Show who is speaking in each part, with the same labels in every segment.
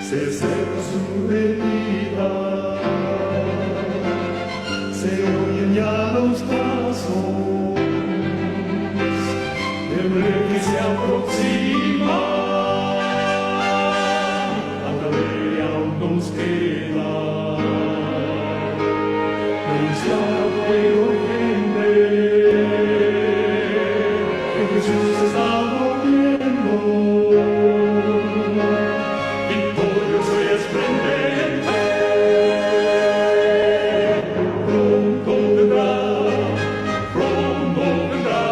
Speaker 1: se seca su herida, se oyen ya los pasos del rey que se aproxima. A todavía aún nos queda anunciar a fuego urgente que Jesús está volviendo. Victorioso y esplendente, pronto vendrá,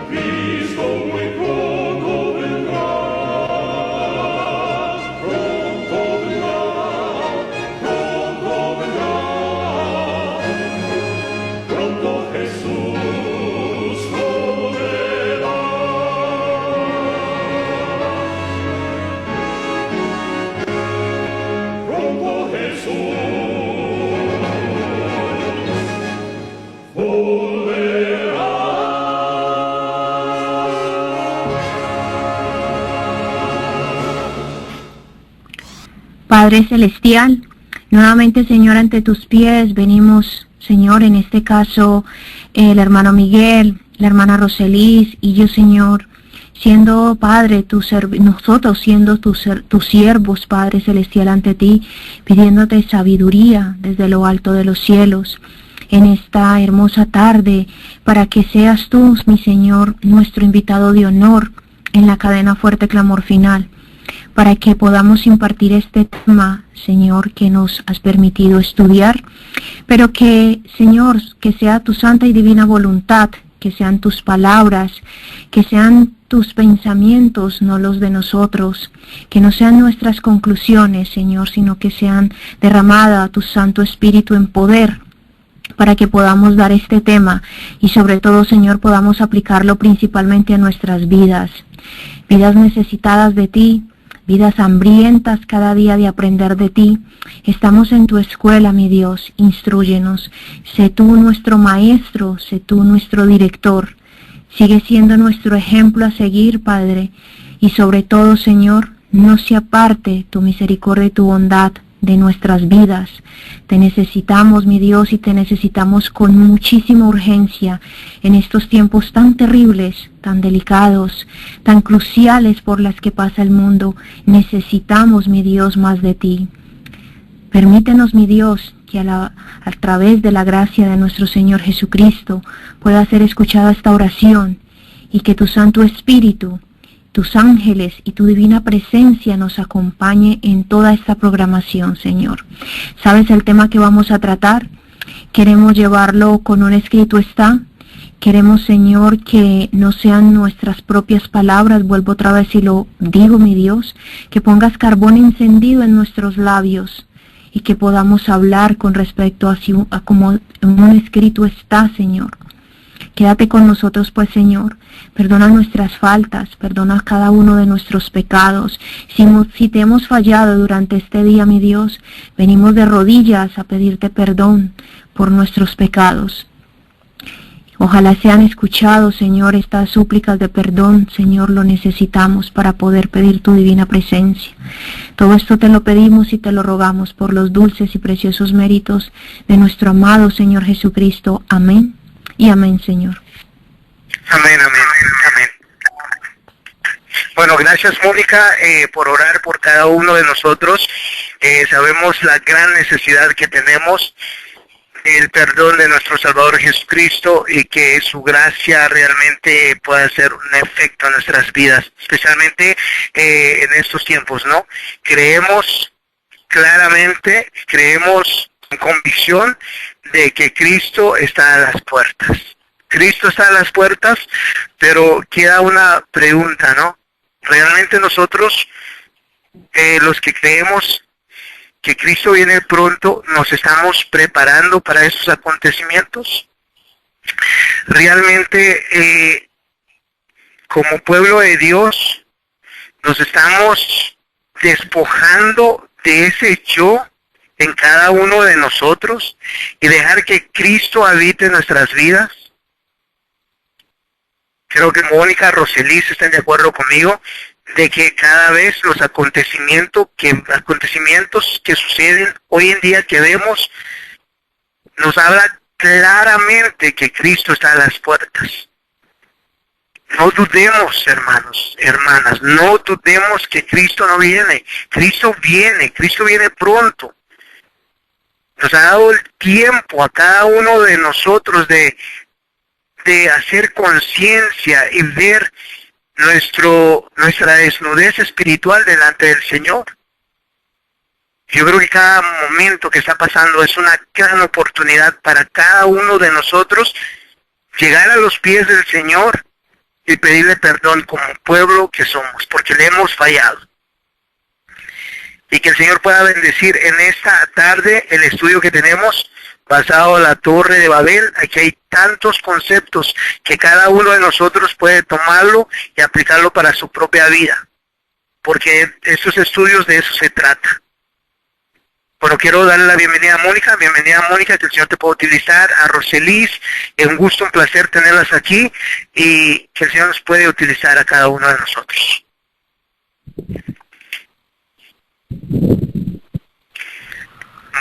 Speaker 1: Cristo muy pronto vendrá, pronto vendrá, pronto Jesús volverá. Pronto Jesús volverá.
Speaker 2: Padre Celestial, nuevamente, Señor, ante tus pies venimos, Señor, en este caso, el hermano Miguel, la hermana Roselis y yo, Señor, siendo, Padre, nosotros siendo tus siervos, Padre Celestial, ante ti, pidiéndote sabiduría desde lo alto de los cielos, en esta hermosa tarde, para que seas tú, mi Señor, nuestro invitado de honor en la cadena Fuerte Clamor Final, para que podamos impartir este tema, Señor, que nos has permitido estudiar, pero que, Señor, que sea tu santa y divina voluntad, que sean tus palabras, que sean tus pensamientos, no los de nosotros, que no sean nuestras conclusiones, Señor, sino que sean derramada tu Santo Espíritu en poder, para que podamos dar este tema y sobre todo, Señor, podamos aplicarlo principalmente a nuestras vidas necesitadas de ti, vidas hambrientas cada día de aprender de ti. Estamos en tu escuela, mi Dios, instrúyenos. Sé tú nuestro maestro, sé tú nuestro director. Sigue siendo nuestro ejemplo a seguir, Padre. Y sobre todo, Señor, no se aparte tu misericordia y tu bondad de nuestras vidas. Te necesitamos, mi Dios, y te necesitamos con muchísima urgencia en estos tiempos tan terribles, tan delicados, tan cruciales por las que pasa el mundo. Necesitamos, mi Dios, más de ti. Permítenos, mi Dios, que a través de la gracia de nuestro Señor Jesucristo pueda ser escuchada esta oración y que tu Santo Espíritu, tus ángeles y tu divina presencia nos acompañe en toda esta programación, Señor. ¿Sabes el tema que vamos a tratar? Queremos llevarlo con un escrito está. Queremos, Señor, que no sean nuestras propias palabras, vuelvo otra vez y lo digo, mi Dios, que pongas carbón encendido en nuestros labios y que podamos hablar con respecto a como en un escrito está, Señor. Quédate con nosotros, pues, Señor. Perdona nuestras faltas, perdona cada uno de nuestros pecados. Si te hemos fallado durante este día, mi Dios, venimos de rodillas a pedirte perdón por nuestros pecados. Ojalá sean escuchados, Señor, estas súplicas de perdón, Señor, lo necesitamos para poder pedir tu divina presencia. Todo esto te lo pedimos y te lo rogamos por los dulces y preciosos méritos de nuestro amado Señor Jesucristo. Amén y amén, Señor.
Speaker 3: Amén, amén, amén. Bueno, gracias, Mónica, por orar por cada uno de nosotros. Sabemos la gran necesidad que tenemos, el perdón de nuestro Salvador Jesucristo, y que su gracia realmente pueda hacer un efecto en nuestras vidas, especialmente en estos tiempos, ¿no? Creemos claramente, creemos con convicción de que Cristo está a las puertas. Cristo está a las puertas, pero queda una pregunta, ¿no? ¿Realmente nosotros, los que creemos que Cristo viene pronto, nos estamos preparando para estos acontecimientos? Realmente, como pueblo de Dios, nos estamos despojando de ese yo en cada uno de nosotros y dejar que Cristo habite en nuestras vidas. Creo que Mónica, Roselis están de acuerdo conmigo de que cada vez los acontecimientos que suceden hoy en día que vemos nos habla claramente que Cristo está a las puertas. No dudemos, hermanos, hermanas, no dudemos que Cristo no viene. Cristo viene pronto. Nos ha dado el tiempo a cada uno de nosotros de hacer conciencia y ver nuestra desnudez espiritual delante del Señor. Yo creo que cada momento que está pasando es una gran oportunidad para cada uno de nosotros llegar a los pies del Señor y pedirle perdón como pueblo que somos, porque le hemos fallado. Y que el Señor pueda bendecir en esta tarde el estudio que tenemos basado en la Torre de Babel. Aquí hay tantos conceptos que cada uno de nosotros puede tomarlo y aplicarlo para su propia vida, porque estos estudios de eso se trata. Bueno, quiero darle la bienvenida a Mónica. Bienvenida, Mónica, que el Señor te pueda utilizar. A Roselis, es un gusto, un placer tenerlas aquí y que el Señor nos puede utilizar a cada uno de nosotros.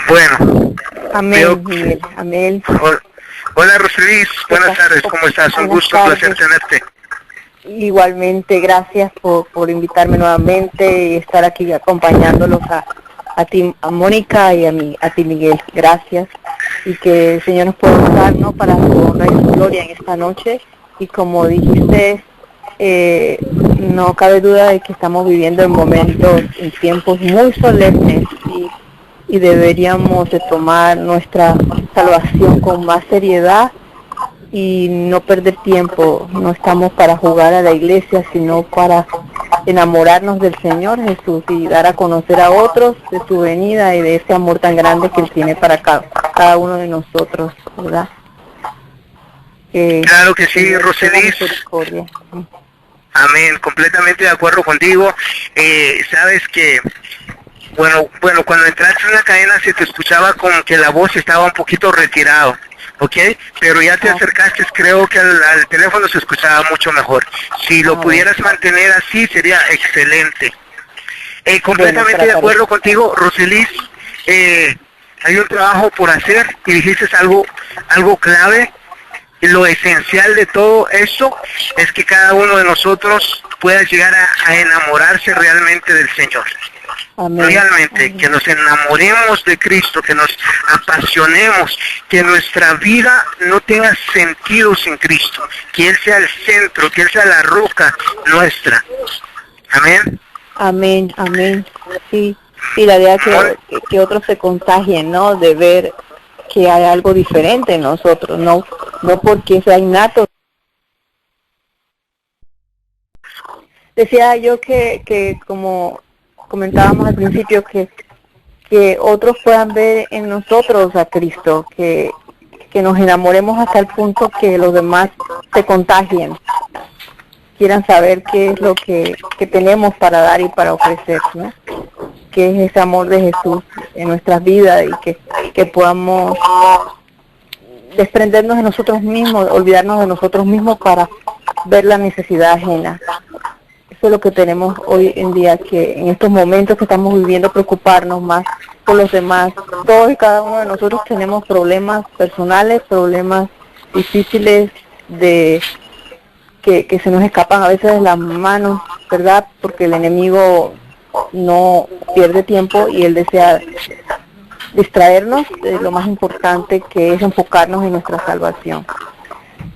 Speaker 3: Bueno.
Speaker 4: Amén, Miguel. Amén.
Speaker 3: Hola, Roselis. Buenas tardes. ¿Cómo estás? Un gusto, un placer tenerte.
Speaker 4: Igualmente, gracias por invitarme nuevamente y estar aquí acompañándolos a ti, a Mónica y a ti, Miguel. Gracias. Y que el Señor nos pueda usar, ¿no?, para su honra y su gloria en esta noche. Y como dijiste, no cabe duda de que estamos viviendo en momentos, en tiempos muy solemnes y deberíamos de tomar nuestra salvación con más seriedad y no perder tiempo. No estamos para jugar a la iglesia, sino para enamorarnos del Señor Jesús y dar a conocer a otros de su venida y de ese amor tan grande que Él tiene para cada uno de nosotros, ¿verdad?
Speaker 3: Claro que sí, Roselis. Amén, completamente de acuerdo contigo. Sabes que, bueno, cuando entraste en la cadena se te escuchaba como que la voz estaba un poquito retirado, ¿ok? Pero ya te acercaste, creo que al teléfono se escuchaba mucho mejor. Si lo pudieras mantener así, sería excelente. Completamente de acuerdo contigo, Roselis. Hay un trabajo por hacer y dijiste algo clave. Lo esencial de todo esto es que cada uno de nosotros pueda llegar a enamorarse realmente del Señor. Amén. Realmente, amén. Que nos enamoremos de Cristo, que nos apasionemos, que nuestra vida no tenga sentido sin Cristo, que Él sea el centro, que Él sea la roca nuestra. Amén.
Speaker 4: Amén, amén. Sí, y la idea que otros se contagien, ¿no?, de ver que hay algo diferente en nosotros, no porque sea innato. Decía yo que como comentábamos al principio, que otros puedan ver en nosotros a Cristo, que nos enamoremos hasta el punto que los demás se contagien, quieran saber qué es lo que tenemos para dar y para ofrecer, ¿no? Que es ese amor de Jesús en nuestras vidas y que podamos desprendernos de nosotros mismos, olvidarnos de nosotros mismos para ver la necesidad ajena. Eso es lo que tenemos hoy en día, que en estos momentos que estamos viviendo, preocuparnos más por los demás. Todos y cada uno de nosotros tenemos problemas personales, problemas difíciles que se nos escapan a veces de las manos, ¿verdad? Porque el enemigo no pierde tiempo y él desea distraernos de lo más importante, que es enfocarnos en nuestra salvación.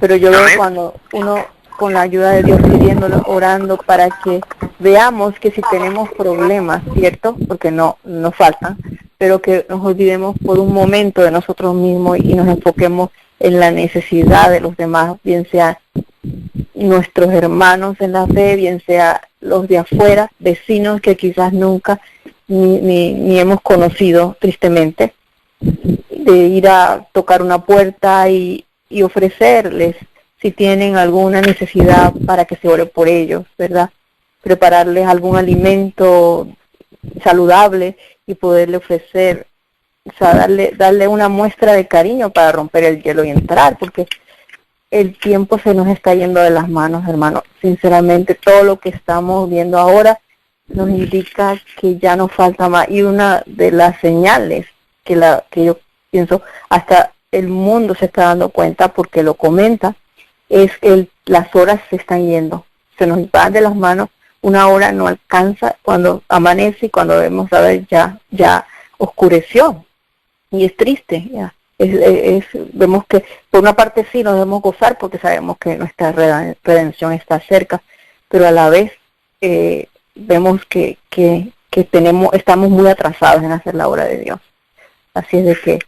Speaker 4: Pero yo veo cuando uno, con la ayuda de Dios, pidiéndolo, orando, para que veamos que si tenemos problemas, ¿cierto? Porque no nos faltan, pero que nos olvidemos por un momento de nosotros mismos y nos enfoquemos en la necesidad de los demás, bien sea nuestros hermanos en la fe, bien sea los de afuera, vecinos que quizás nunca ni hemos conocido, tristemente, de ir a tocar una puerta y ofrecerles, si tienen alguna necesidad, para que se ore por ellos, ¿verdad? Prepararles algún alimento saludable y poderle ofrecer, o sea, darle una muestra de cariño para romper el hielo y entrar, porque el tiempo se nos está yendo de las manos, hermano. Sinceramente, todo lo que estamos viendo ahora nos indica que ya nos falta más. Y una de las señales que yo pienso, hasta el mundo se está dando cuenta porque lo comenta, es que las horas se están yendo. Se nos van de las manos, una hora no alcanza cuando amanece y cuando debemos saber ya oscureció. Y es triste, ya. Vemos que por una parte sí nos debemos gozar porque sabemos que nuestra redención está cerca, pero a la vez vemos que estamos muy atrasados en hacer la obra de Dios. Así es de que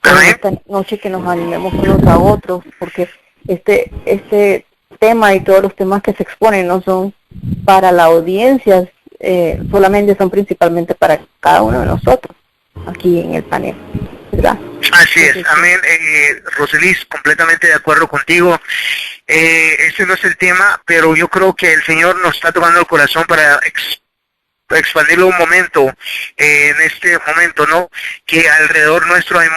Speaker 4: en esta noche que nos animemos unos a otros, porque este tema y todos los temas que se exponen no son para la audiencia, solamente son principalmente para cada uno de nosotros aquí en el panel, ¿verdad?
Speaker 3: Así es, amén. Roselis, completamente de acuerdo contigo. Ese no es el tema, pero yo creo que el Señor nos está tocando el corazón para expandirlo un momento, en este momento, ¿no? Que alrededor nuestro hay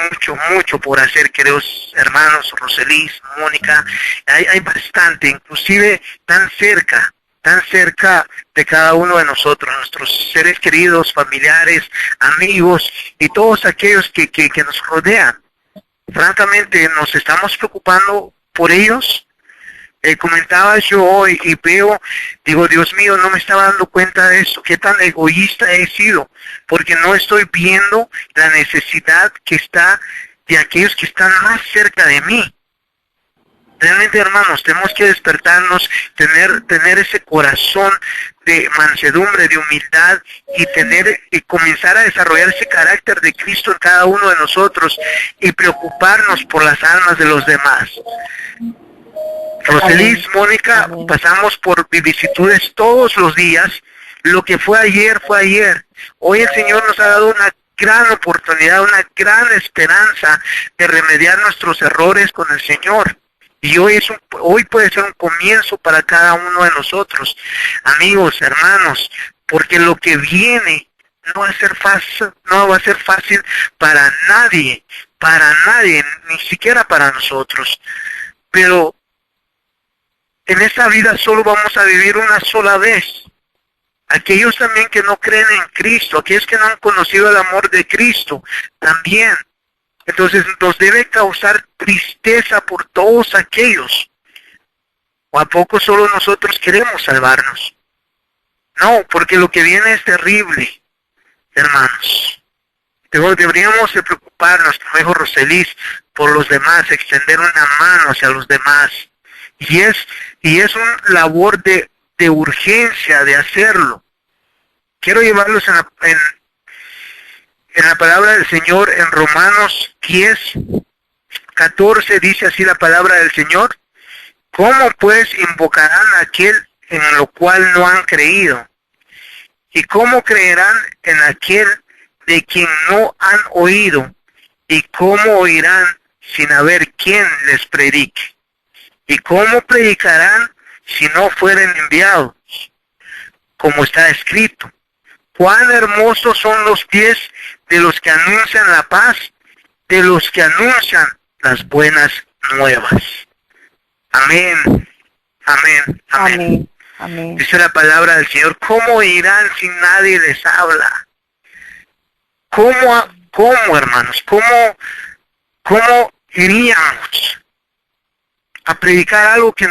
Speaker 3: mucho por hacer, queridos hermanos, Roselis, Mónica, hay bastante, inclusive tan cerca de cada uno de nosotros, nuestros seres queridos, familiares, amigos y todos aquellos que nos rodean. Francamente, nos estamos preocupando por ellos. Comentaba yo hoy y digo, Dios mío, no me estaba dando cuenta de esto, qué tan egoísta he sido, porque no estoy viendo la necesidad que está de aquellos que están más cerca de mí. Realmente, hermanos, tenemos que despertarnos, tener ese corazón de mansedumbre, de humildad y comenzar a desarrollar ese carácter de Cristo en cada uno de nosotros y preocuparnos por las almas de los demás. Roselis, Mónica, amén. Pasamos por vicisitudes todos los días. Lo que fue ayer, fue ayer. Hoy el Señor nos ha dado una gran oportunidad, una gran esperanza de remediar nuestros errores con el Señor. Y hoy puede ser un comienzo para cada uno de nosotros, amigos, hermanos, porque lo que viene no va a ser fácil para nadie, ni siquiera para nosotros. Pero en esta vida solo vamos a vivir una sola vez. Aquellos también que no creen en Cristo, aquellos que no han conocido el amor de Cristo, también. Entonces nos debe causar tristeza por todos aquellos. ¿O a poco solo nosotros queremos salvarnos? No, porque lo que viene es terrible, hermanos. Deberíamos de preocuparnos, como dijo Roselis, por los demás, extender una mano hacia los demás. Y es una labor de urgencia de hacerlo. Quiero llevarlos en la palabra del Señor en Romanos 10:14 dice así la palabra del Señor. ¿Cómo pues invocarán a aquel en lo cual no han creído? ¿Y cómo creerán en aquel de quien no han oído? ¿Y cómo oirán sin haber quien les predique? ¿Y cómo predicarán si no fueren enviados? Como está escrito, cuán hermosos son los pies de los que anuncian la paz, de los que anuncian las buenas nuevas. Amén, amén, amén.
Speaker 4: Amén, amén.
Speaker 3: Dice la palabra del Señor, ¿cómo irán si nadie les habla? ¿Cómo, hermanos? ¿Cómo iríamos a predicar algo que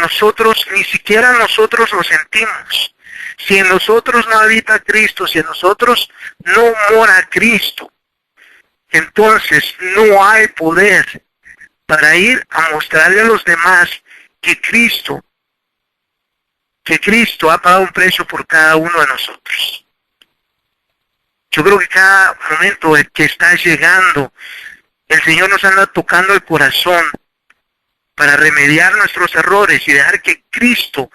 Speaker 3: ni siquiera nosotros lo sentimos? Si en nosotros no habita Cristo, si en nosotros no mora Cristo, entonces no hay poder para ir a mostrarle a los demás que Cristo ha pagado un precio por cada uno de nosotros. Yo creo que cada momento que está llegando, el Señor nos anda tocando el corazón para remediar nuestros errores y dejar que Cristo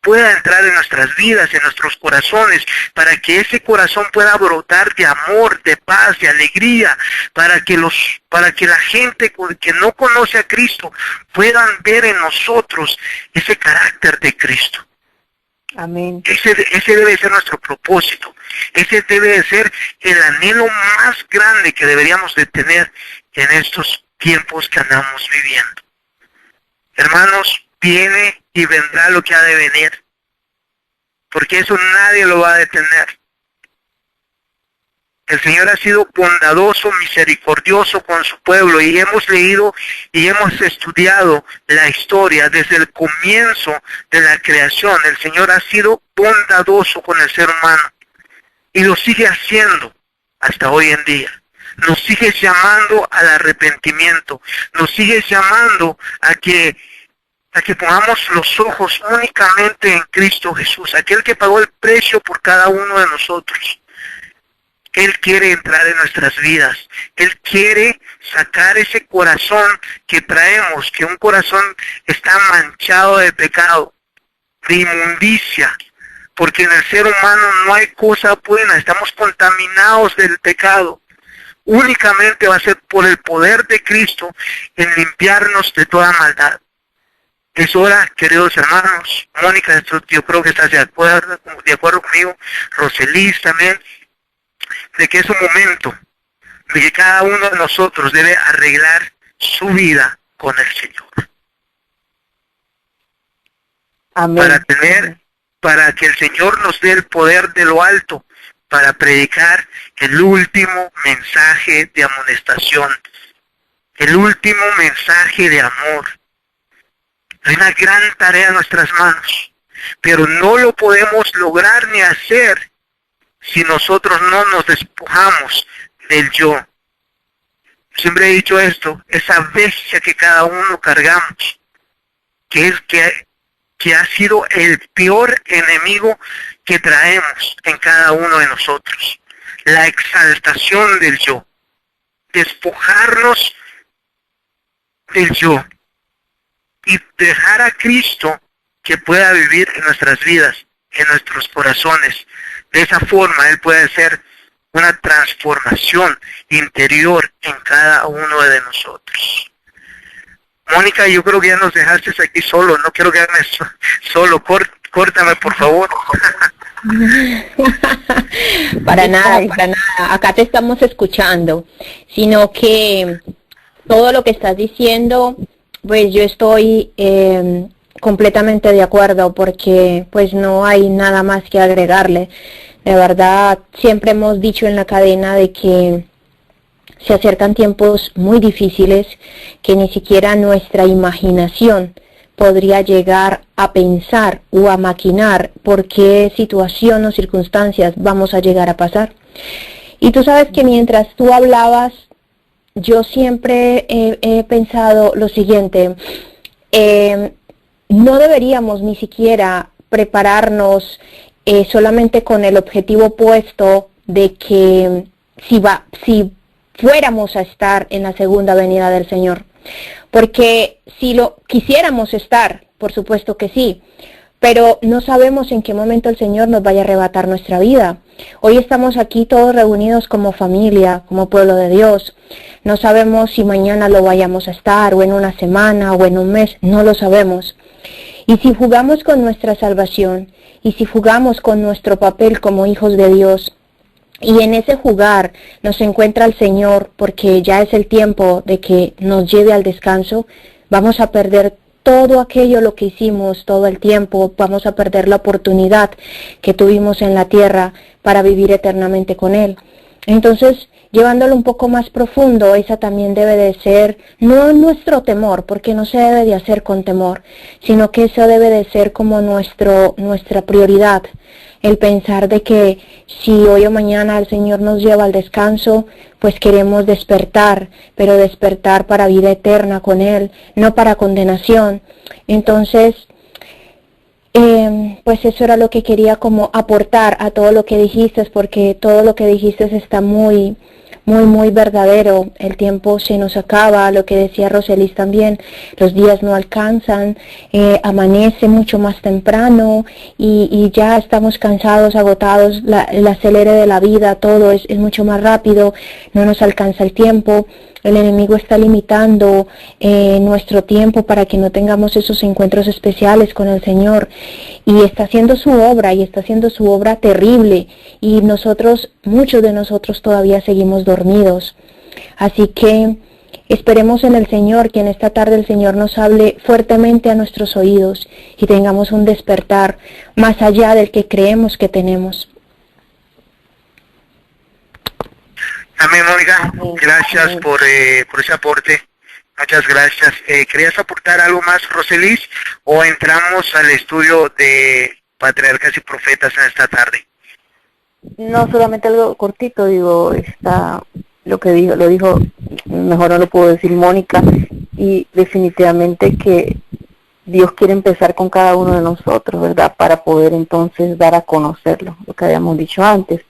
Speaker 3: pueda entrar en nuestras vidas, en nuestros corazones, para que ese corazón pueda brotar de amor, de paz, de alegría, para que la gente que no conoce a Cristo puedan ver en nosotros ese carácter de Cristo.
Speaker 4: Amén.
Speaker 3: Ese debe ser nuestro propósito. Ese debe de ser el anhelo más grande que deberíamos de tener en estos tiempos que andamos viviendo. Hermanos, viene y vendrá lo que ha de venir, porque eso nadie lo va a detener. El Señor ha sido bondadoso, misericordioso con su pueblo, y hemos leído y hemos estudiado la historia desde el comienzo de la creación. El Señor ha sido bondadoso con el ser humano y lo sigue haciendo hasta hoy en día. Nos sigue llamando al arrepentimiento, nos sigue llamando a que pongamos los ojos únicamente en Cristo Jesús, aquel que pagó el precio por cada uno de nosotros. Él quiere entrar en nuestras vidas. Él quiere sacar ese corazón que traemos, que un corazón está manchado de pecado, de inmundicia, porque en el ser humano no hay cosa buena, estamos contaminados del pecado. Únicamente va a ser por el poder de Cristo en limpiarnos de toda maldad. Es hora, queridos hermanos, Mónica, yo creo que estás de acuerdo conmigo, Roselis también, de que es un momento de que cada uno de nosotros debe arreglar su vida con el Señor.
Speaker 4: Amén.
Speaker 3: Para que el Señor nos dé el poder de lo alto para predicar el último mensaje de amonestación, el último mensaje de amor. Hay una gran tarea en nuestras manos, pero no lo podemos lograr ni hacer si nosotros no nos despojamos del yo. Siempre he dicho esto, esa bestia que cada uno cargamos, que ha sido el peor enemigo que traemos en cada uno de nosotros. La exaltación del yo. Despojarnos del yo. Y dejar a Cristo que pueda vivir en nuestras vidas, en nuestros corazones. De esa forma Él puede hacer una transformación interior en cada uno de nosotros. Mónica, yo creo que ya nos dejaste aquí solo, no quiero quedarme solo, córtame por favor.
Speaker 5: Para nada, acá te estamos escuchando, sino que todo lo que estás diciendo, pues yo estoy completamente de acuerdo, porque pues no hay nada más que agregarle. De verdad, siempre hemos dicho en la cadena de que se acercan tiempos muy difíciles que ni siquiera nuestra imaginación podría llegar a pensar o a maquinar por qué situación o circunstancias vamos a llegar a pasar. Y tú sabes que mientras tú hablabas, yo siempre he pensado lo siguiente, no deberíamos ni siquiera prepararnos solamente con el objetivo puesto de que si fuéramos a estar en la segunda venida del Señor. Porque si lo quisiéramos estar, por supuesto que sí, pero no sabemos en qué momento el Señor nos vaya a arrebatar nuestra vida. Hoy estamos aquí todos reunidos como familia, como pueblo de Dios. No sabemos si mañana lo vayamos a estar, o en una semana, o en un mes, no lo sabemos. Y si jugamos con nuestra salvación, y si jugamos con nuestro papel como hijos de Dios, y en ese jugar nos encuentra el Señor, porque ya es el tiempo de que nos lleve al descanso, vamos a perder todo aquello lo que hicimos todo el tiempo, vamos a perder la oportunidad que tuvimos en la tierra para vivir eternamente con Él. Entonces, llevándolo un poco más profundo, esa también debe de ser, no nuestro temor, porque no se debe de hacer con temor, sino que eso debe de ser como nuestra prioridad. El pensar de que si hoy o mañana el Señor nos lleva al descanso, pues queremos despertar, pero despertar para vida eterna con Él, no para condenación. Entonces, pues eso era lo que quería como aportar a todo lo que dijiste, porque todo lo que dijiste está muy verdadero. El tiempo se nos acaba, lo que decía Roselis también, los días no alcanzan, amanece mucho más temprano y ya estamos cansados, agotados, el acelere de la vida, todo es mucho más rápido, no nos alcanza el tiempo. El enemigo está limitando nuestro tiempo para que no tengamos esos encuentros especiales con el Señor. Y está haciendo su obra, y está haciendo su obra terrible. Y muchos de nosotros todavía seguimos dormidos. Así que Esperemos en el Señor que en esta tarde el Señor nos hable fuertemente a nuestros oídos y tengamos un despertar más allá del que creemos que tenemos.
Speaker 3: Amén, Mónica. Gracias por ese aporte. Muchas gracias. ¿Querías aportar algo más, Roselis? ¿O entramos al estudio de patriarcas y profetas en esta tarde?
Speaker 4: No, solamente algo cortito, digo, lo dijo, mejor no lo puedo decir Mónica, y definitivamente que Dios quiere empezar con cada uno de nosotros, ¿verdad? Para poder entonces dar a conocerlo, lo que habíamos dicho antes.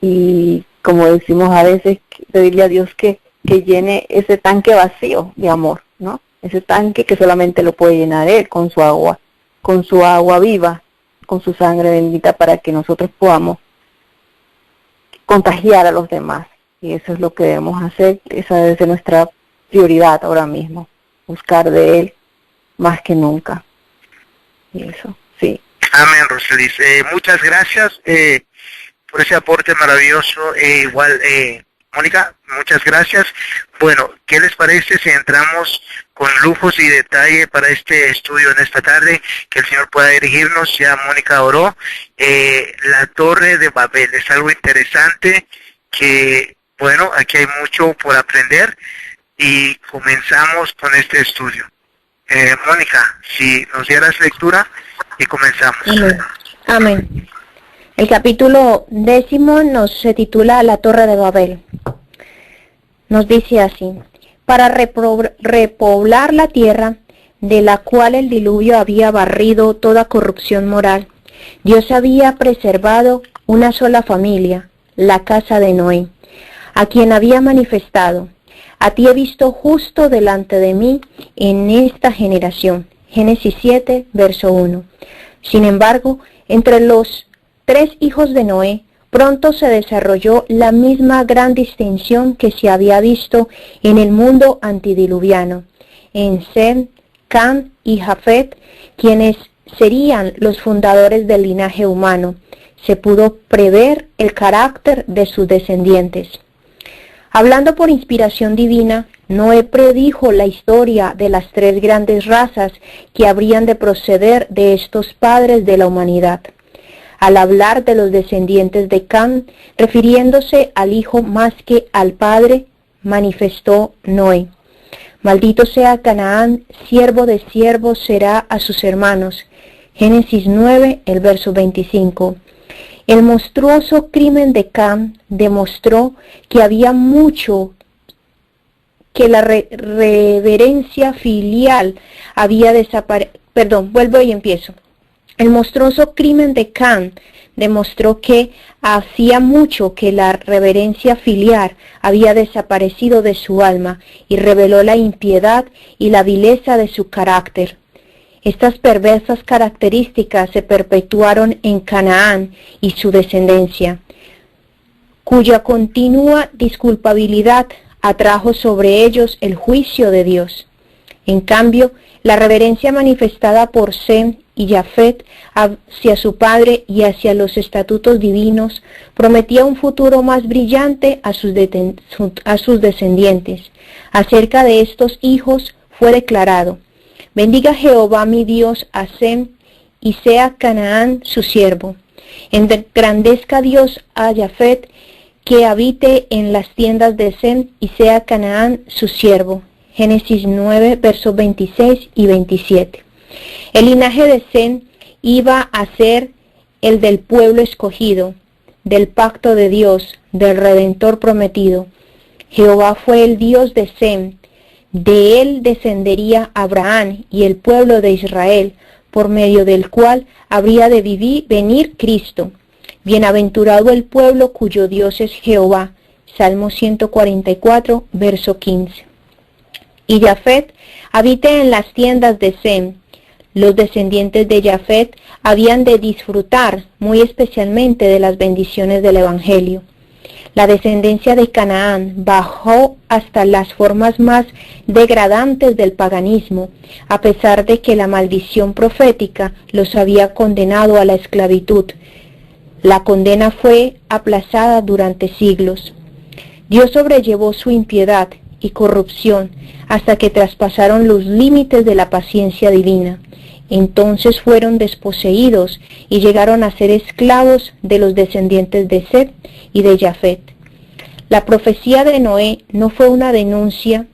Speaker 4: Y como decimos a veces, pedirle a Dios que llene ese tanque vacío de amor, ¿no? Ese tanque que solamente lo puede llenar Él con su agua viva, con su sangre bendita, para que nosotros podamos contagiar a los demás. Y eso es lo que debemos hacer, esa debe ser nuestra prioridad ahora mismo, buscar de Él más que nunca. Y eso, sí.
Speaker 3: Amén, Roselis. Muchas gracias por ese aporte maravilloso. Igual, Mónica, muchas gracias. Bueno, ¿qué les parece si entramos con lujos y detalle para este estudio en esta tarde? Que el Señor pueda dirigirnos. Ya Mónica oró. La Torre de Babel es algo interesante que, bueno, aquí hay mucho por aprender y comenzamos con este estudio. Mónica, si nos dieras lectura y comenzamos.
Speaker 5: Amén. Amén. El capítulo 10 se titula La Torre de Babel. Nos dice así: para repoblar la tierra, de la cual el diluvio había barrido toda corrupción moral, Dios había preservado una sola familia, la casa de Noé, a quien había manifestado: a ti he visto justo delante de mí en esta generación. Génesis 7, verso 1. Sin embargo, entre los 3 hijos de Noé, pronto se desarrolló la misma gran distinción que se había visto en el mundo antidiluviano, en Sem, Cam y Jafet, quienes serían los fundadores del linaje humano. Se pudo prever el carácter de sus descendientes. Hablando por inspiración divina, Noé predijo la historia de las 3 grandes razas que habrían de proceder de estos padres de la humanidad. Al hablar de los descendientes de Cam, refiriéndose al hijo más que al padre, manifestó Noé: maldito sea Canaán, siervo de siervos será a sus hermanos. Génesis 9, el verso 25. El monstruoso crimen de Cam demostró que había mucho que la reverencia filial había desaparecido. El monstruoso crimen de Cam demostró que hacía mucho que la reverencia filial había desaparecido de su alma y reveló la impiedad y la vileza de su carácter. Estas perversas características se perpetuaron en Canaán y su descendencia, cuya continua disculpabilidad atrajo sobre ellos el juicio de Dios. En cambio, la reverencia manifestada por Sem y Jafet hacia su padre y hacia los estatutos divinos prometía un futuro más brillante a sus descendientes. Acerca de estos hijos fue declarado: bendiga Jehová mi Dios a Sem y sea Canaán su siervo. Engrandezca Dios a Jafet, que habite en las tiendas de Sem y sea Canaán su siervo. Génesis 9, versos 26 y 27. El linaje de Sem iba a ser el del pueblo escogido, del pacto de Dios, del Redentor prometido. Jehová fue el Dios de Sem. De él descendería Abraham y el pueblo de Israel, por medio del cual habría de venir Cristo. Bienaventurado el pueblo cuyo Dios es Jehová. Salmo 144, verso 15. Y Jafet habite en las tiendas de Sem. Los descendientes de Jafet habían de disfrutar muy especialmente de las bendiciones del Evangelio. La descendencia de Canaán bajó hasta las formas más degradantes del paganismo, a pesar de que la maldición profética los había condenado a la esclavitud. La condena fue aplazada durante siglos. Dios sobrellevó su impiedad y corrupción, hasta que traspasaron los límites de la paciencia divina. Entonces fueron desposeídos y llegaron a ser esclavos de los descendientes de Set y de Jafet. La profecía de Noé no fue una denuncia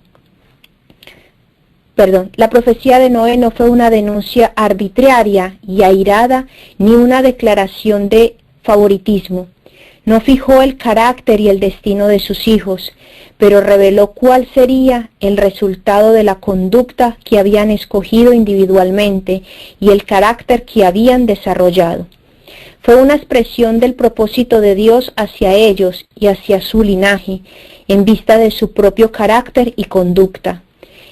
Speaker 5: arbitraria y airada, ni una declaración de favoritismo. No fijó el carácter y el destino de sus hijos, pero reveló cuál sería el resultado de la conducta que habían escogido individualmente y el carácter que habían desarrollado. Fue una expresión del propósito de Dios hacia ellos y hacia su linaje, en vista de su propio carácter y conducta.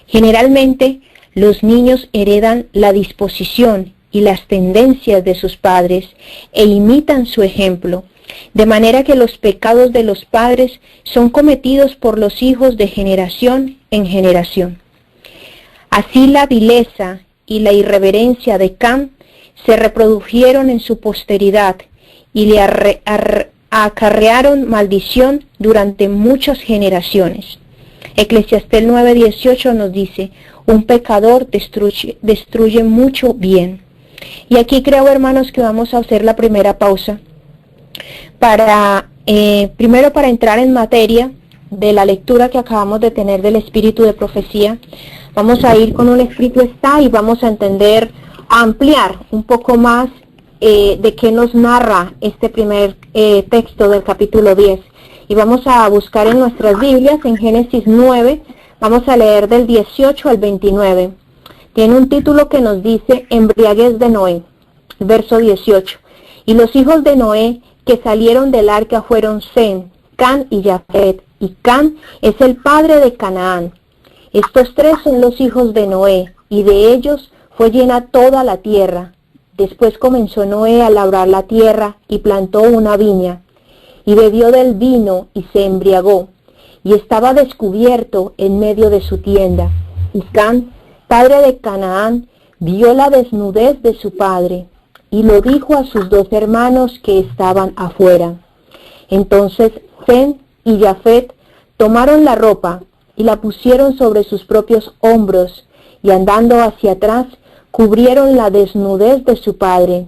Speaker 5: Generalmente, los niños heredan la disposición y las tendencias de sus padres e imitan su ejemplo, de manera que los pecados de los padres son cometidos por los hijos de generación en generación. Así la vileza y la irreverencia de Cam se reprodujeron en su posteridad y le acarrearon maldición durante muchas generaciones. Eclesiastés 9:18 nos dice: un pecador destruye mucho bien. Y aquí creo, hermanos, que vamos a hacer la primera pausa primero para entrar en materia de la lectura que acabamos de tener del espíritu de profecía. Vamos a ir con un escrito está y vamos a ampliar un poco más de qué nos narra este primer texto del capítulo 10. Y vamos a buscar en nuestras Biblias, en Génesis 9, vamos a leer del 18 al 29. Tiene un título que nos dice Embriaguez de Noé, verso 18. Y los hijos de Noé que salieron del arca fueron Sem, Can y Jafet, y Can es el padre de Canaán. Estos tres son los hijos de Noé, y de ellos fue llena toda la tierra. Después comenzó Noé a labrar la tierra y plantó una viña, y bebió del vino y se embriagó, y estaba descubierto en medio de su tienda. Y Can, padre de Canaán, vio la desnudez de su padre, y lo dijo a sus dos hermanos que estaban afuera. Entonces Sem y Jafet tomaron la ropa y la pusieron sobre sus propios hombros, y andando hacia atrás, cubrieron la desnudez de su padre,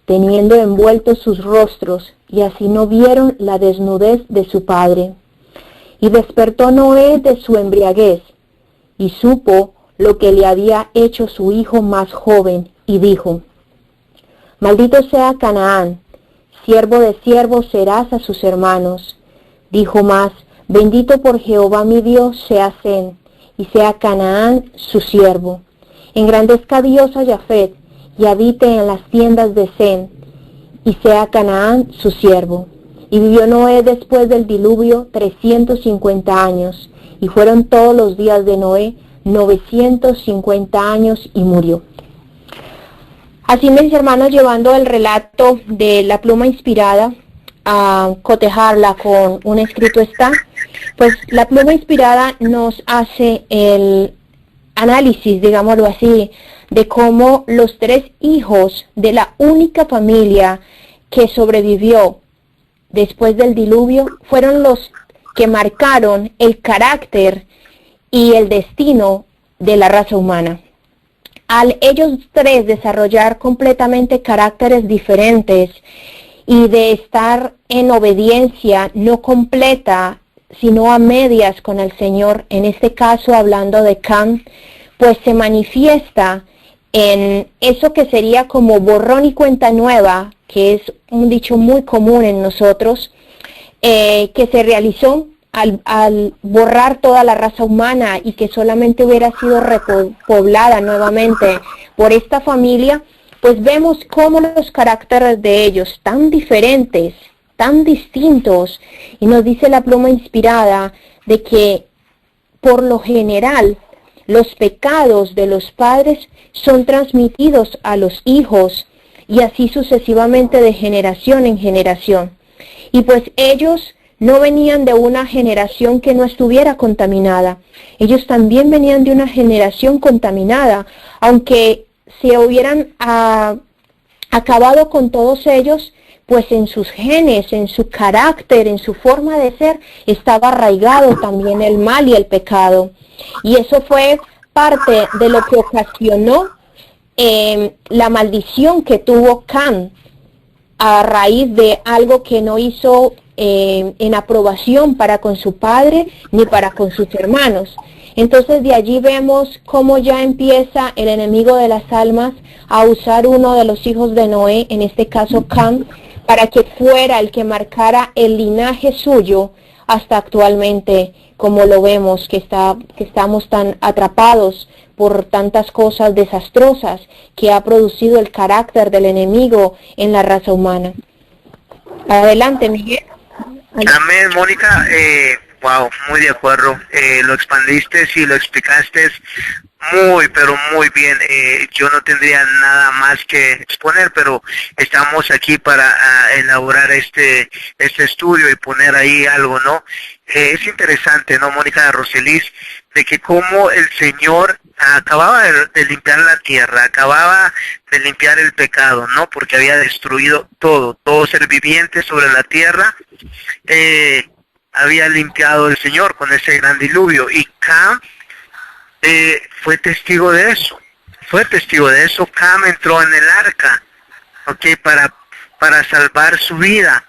Speaker 5: teniendo envueltos sus rostros, y así no vieron la desnudez de su padre. Y despertó Noé de su embriaguez, y supo lo que le había hecho su hijo más joven, y dijo: Maldito sea Canaán, siervo de siervos serás a sus hermanos. Dijo más: Bendito por Jehová mi Dios sea Sem, y sea Canaán su siervo. Engrandezca Dios a Jafet, y habite en las tiendas de Sem, y sea Canaán su siervo. Y vivió Noé después del diluvio 350 años, y fueron todos los días de Noé 950 años, y murió. Así, mis hermanos, llevando el relato de la pluma inspirada a cotejarla con un escrito está, pues la pluma inspirada nos hace el análisis, digámoslo así, de cómo los tres hijos de la única familia que sobrevivió después del diluvio fueron los que marcaron el carácter y el destino de la raza humana. Al ellos tres desarrollar completamente caracteres diferentes y de estar en obediencia no completa, sino a medias con el Señor, en este caso hablando de Cam, pues se manifiesta en eso que sería como borrón y cuenta nueva, que es un dicho muy común en nosotros, que se realizó al borrar toda la raza humana y que solamente hubiera sido repoblada nuevamente por esta familia, pues vemos cómo los caracteres de ellos, tan diferentes, tan distintos, y nos dice la pluma inspirada de que por lo general los pecados de los padres son transmitidos a los hijos y así sucesivamente de generación en generación. Y pues ellos no venían de una generación que no estuviera contaminada. Ellos también venían de una generación contaminada, aunque se hubieran acabado con todos ellos, pues en sus genes, en su carácter, en su forma de ser, estaba arraigado también el mal y el pecado. Y eso fue parte de lo que ocasionó la maldición que tuvo Cam a raíz de algo que no hizo en aprobación para con su padre ni para con sus hermanos. Entonces de allí vemos cómo ya empieza el enemigo de las almas a usar uno de los hijos de Noé, en este caso Cam, para que fuera el que marcara el linaje suyo hasta actualmente, como lo vemos, que estamos tan atrapados por tantas cosas desastrosas que ha producido el carácter del enemigo en la raza humana. Adelante, Miguel.
Speaker 3: Amén, Mónica. Wow, muy de acuerdo. Lo expandiste y lo explicaste muy, pero muy bien. Yo no tendría nada más que exponer, pero estamos aquí para elaborar este estudio y poner ahí algo, ¿no? Es interesante, ¿no, Mónica Roselis? De que como el Señor acababa de limpiar la tierra, acababa de limpiar el pecado, ¿no? Porque había destruido todo ser viviente sobre la tierra. Había limpiado el Señor con ese gran diluvio, y Cam fue testigo de eso. Cam entró en el arca, ¿ok? Para salvar su vida.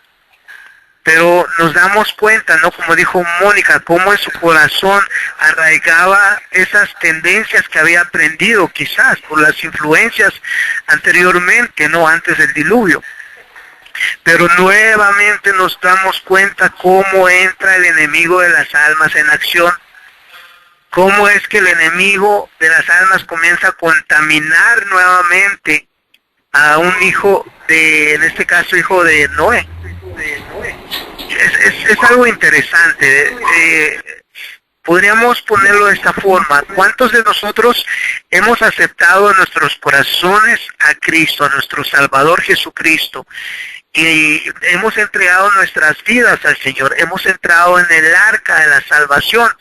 Speaker 3: Pero nos damos cuenta, ¿no? Como dijo Mónica, cómo en su corazón arraigaba esas tendencias que había aprendido quizás por las influencias anteriormente, ¿no? Antes del diluvio. Pero nuevamente nos damos cuenta cómo entra el enemigo de las almas en acción. Cómo es que el enemigo de las almas comienza a contaminar nuevamente a un hijo en este caso, hijo de Noé. Es algo interesante. Podríamos ponerlo de esta forma. ¿Cuántos de nosotros hemos aceptado en nuestros corazones a Cristo, a nuestro Salvador Jesucristo? Y hemos entregado nuestras vidas al Señor. Hemos entrado en el arca de la salvación.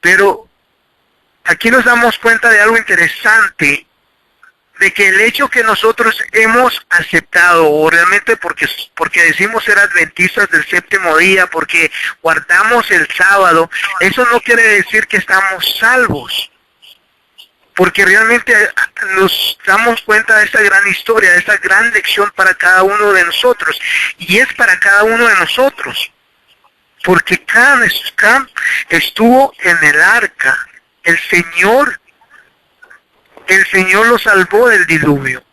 Speaker 3: Pero aquí nos damos cuenta de algo interesante, de que el hecho que nosotros hemos aceptado, o realmente porque decimos ser adventistas del séptimo día, porque guardamos el sábado, eso no quiere decir que estamos salvos. Porque realmente nos damos cuenta de esta gran historia, de esta gran lección para cada uno de nosotros. Y es para cada uno de nosotros. Porque Cam estuvo en el arca. El Señor lo salvó del diluvio.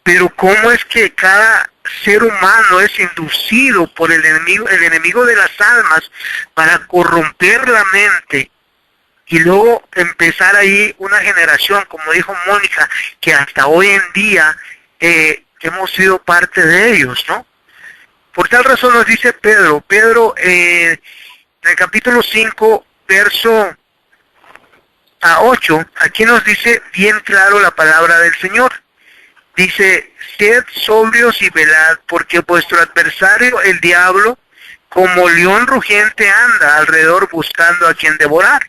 Speaker 3: Pero ¿cómo es que cada ser humano es inducido por el enemigo de las almas para corromper la mente? Y luego empezar ahí una generación, como dijo Mónica, que hasta hoy en día hemos sido parte de ellos, ¿no? Por tal razón nos dice Pedro, en el capítulo 5, verso 8, aquí nos dice bien claro la palabra del Señor. Dice, sed sobrios y velad, porque vuestro adversario, el diablo, como león rugiente anda alrededor buscando a quien devorar.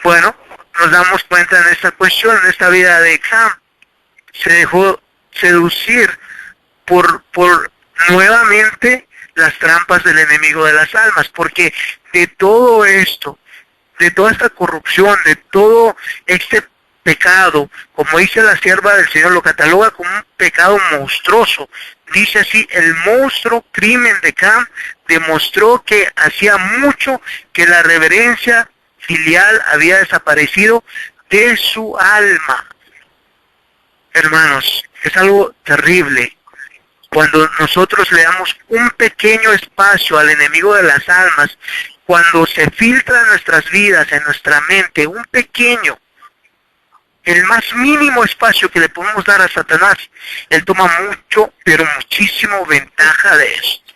Speaker 3: Bueno, nos damos cuenta en esta cuestión, en esta vida de Cam, se dejó seducir por nuevamente las trampas del enemigo de las almas, porque de todo esto, de toda esta corrupción, de todo este pecado, como dice la sierva del Señor, lo cataloga como un pecado monstruoso. Dice así, el monstruo crimen de Cam demostró que hacía mucho que la reverencia filial había desaparecido de su alma. Hermanos, es algo terrible cuando nosotros le damos un pequeño espacio al enemigo de las almas, cuando se filtra en nuestras vidas, en nuestra mente, un pequeño, el más mínimo espacio que le podemos dar a Satanás, él toma mucho, pero muchísimo ventaja de esto.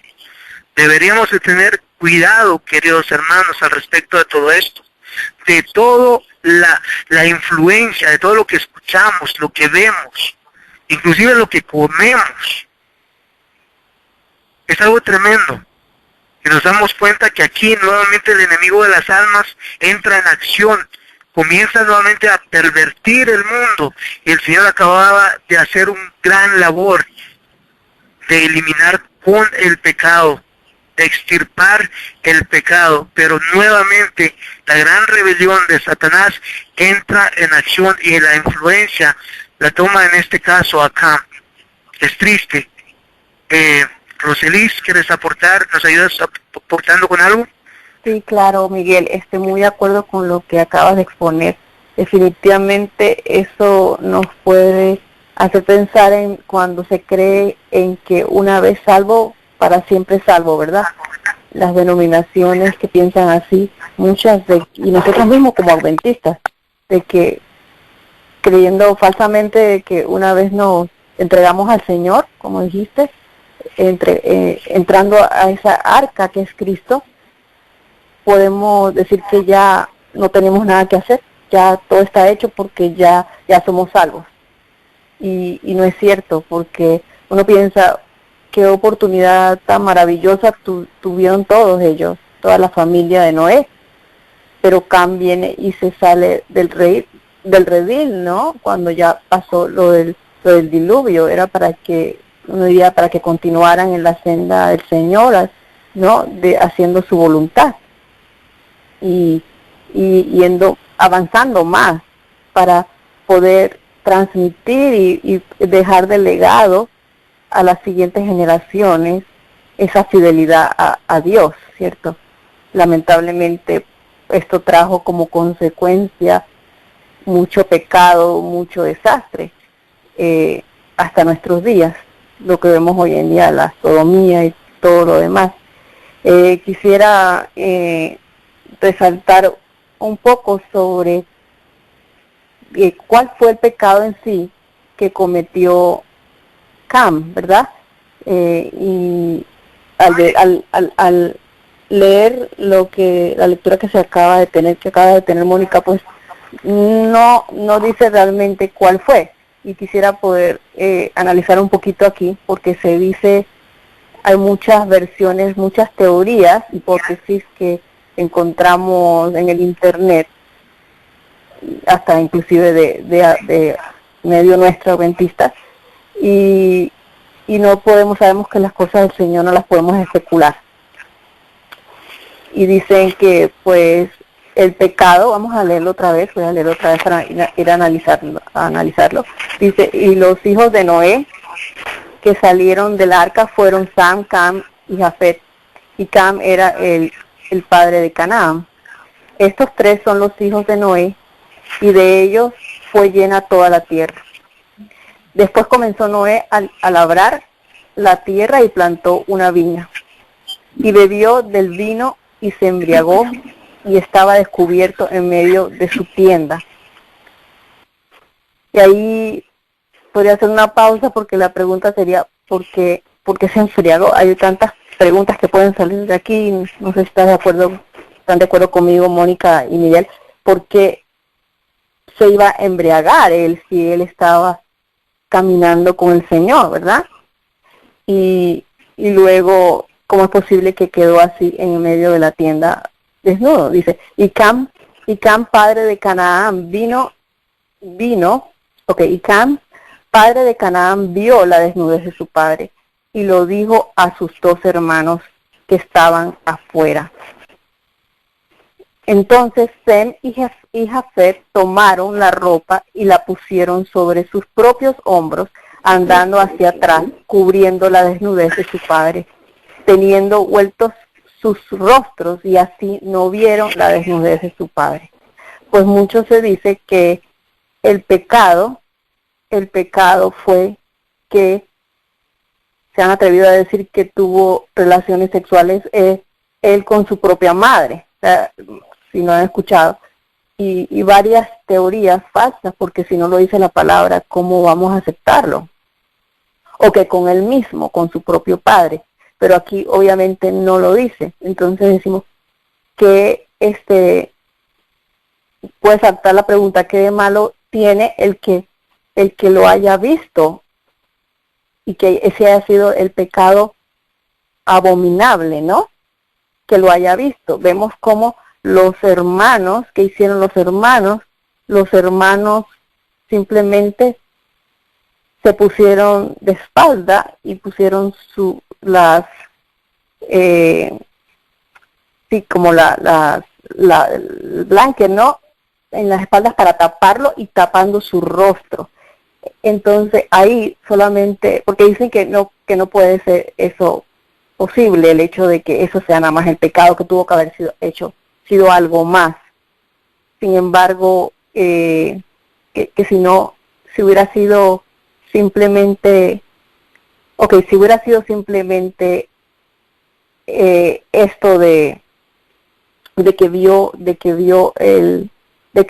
Speaker 3: Deberíamos de tener cuidado, queridos hermanos, al respecto de todo esto, de toda la influencia, de todo lo que escuchamos, lo que vemos, inclusive lo que comemos. Es algo tremendo. Y nos damos cuenta que aquí nuevamente el enemigo de las almas entra en acción, comienza nuevamente a pervertir el mundo. Y el Señor acababa de hacer un gran labor de eliminar con el pecado, de extirpar el pecado, pero nuevamente la gran rebelión de Satanás entra en acción y la influencia la toma en este caso acá. Es triste. Roselis, ¿quieres aportar? ¿Nos ayudas aportando con algo?
Speaker 4: Sí, claro, Miguel, estoy muy de acuerdo con lo que acabas de exponer. Definitivamente eso nos puede hacer pensar en cuando se cree en que una vez salvo, para siempre salvo, ¿verdad? Las denominaciones que piensan así, muchas y nosotros mismos como adventistas, de que creyendo falsamente de que una vez nos entregamos al Señor, como dijiste, entrando a esa arca que es Cristo, podemos decir que ya no tenemos nada que hacer, ya todo está hecho porque ya somos salvos. Y no es cierto, porque uno piensa, qué oportunidad tan maravillosa tuvieron todos ellos, toda la familia de Noé, pero Cam viene y se sale del redil, ¿no? Cuando ya pasó lo del diluvio, era para que, uno diría, para que continuaran en la senda del Señor, ¿no? Haciendo su voluntad y yendo, avanzando más para poder transmitir y dejar de legado a las siguientes generaciones esa fidelidad a Dios, ¿cierto? Lamentablemente esto trajo como consecuencia mucho pecado, mucho desastre, hasta nuestros días, lo que vemos hoy en día, la sodomía y todo lo demás. Quisiera resaltar un poco sobre cuál fue el pecado en sí que cometió Cam, ¿verdad? Y al leer la lectura que acaba de tener Mónica, pues no dice realmente cuál fue, y quisiera poder analizar un poquito aquí, porque se dice, hay muchas versiones, muchas teorías, hipótesis que encontramos en el internet, hasta inclusive de medio nuestro adventista, y no sabemos que las cosas del Señor no las podemos especular. Y dicen que pues el pecado, vamos a leerlo otra vez, voy a leerlo otra vez para ir a analizarlo. Dice, y los hijos de Noé que salieron del arca fueron Sam, Cam y Jafet, y Cam era el padre de Canaán. Estos tres son los hijos de Noé, y de ellos fue llena toda la tierra. Después comenzó Noé a labrar la tierra y plantó una viña, y bebió del vino y se embriagó, y estaba descubierto en medio de su tienda. Y ahí podría hacer una pausa, porque la pregunta sería, ¿por qué se embriagó? Hay tantas preguntas que pueden salir de aquí, no sé si están de acuerdo conmigo, Mónica y Miguel, ¿por qué se iba a embriagar él si él estaba caminando con el Señor, verdad? Y luego, ¿cómo es posible que quedó así en medio de la tienda desnudo? Dice, y Cam, padre de Canaán, y Cam, padre de Canaán, vio la desnudez de su padre, y lo dijo a sus dos hermanos que estaban afuera. Entonces Sem y Jafet tomaron la ropa y la pusieron sobre sus propios hombros, andando hacia atrás, cubriendo la desnudez de su padre, teniendo vueltos sus rostros, y así no vieron la desnudez de su padre. Pues mucho se dice que el pecado fue que se han atrevido a decir que tuvo relaciones sexuales él con su propia madre, si no han escuchado, y varias teorías falsas, porque si no lo dice la palabra, ¿cómo vamos a aceptarlo? O que con él mismo, con su propio padre, pero aquí obviamente no lo dice. Entonces decimos que puede saltar la pregunta, ¿qué de malo tiene el que lo haya visto y que ese haya sido el pecado abominable, ¿no? Que lo haya visto. Vemos cómo los hermanos, ¿qué hicieron los hermanos? Los hermanos simplemente se pusieron de espalda y pusieron el blanket, ¿no?, en las espaldas para taparlo y tapando su rostro. Entonces ahí solamente, porque dicen que no puede ser eso posible, el hecho de que eso sea nada más el pecado, que tuvo que haber sido algo más. Sin embargo, que si no, si hubiera sido simplemente, si hubiera sido simplemente esto de que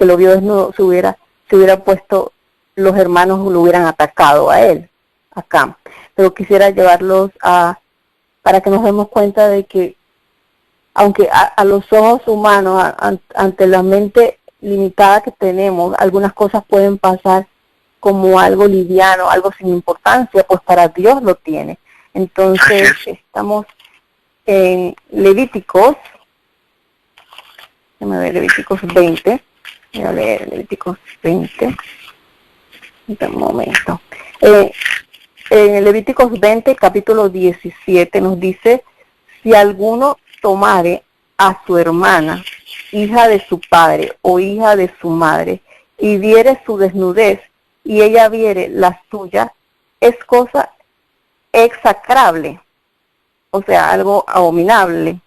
Speaker 4: lo vio desnudo, se hubiera puesto, los hermanos lo hubieran atacado a él, a Cam. Pero quisiera llevarlos para que nos demos cuenta de que, aunque a los ojos humanos, ante la mente limitada que tenemos, algunas cosas pueden pasar como algo liviano, algo sin importancia, pues para Dios lo tiene. Entonces estamos en Levíticos, Levíticos 20, voy a leer Levíticos 20, un momento. En Levíticos 20, capítulo 17, nos dice: si alguno tomare a su hermana, hija de su padre o hija de su madre, y viere su desnudez, y ella viere la suya, es cosa execrable, o sea, algo abominable.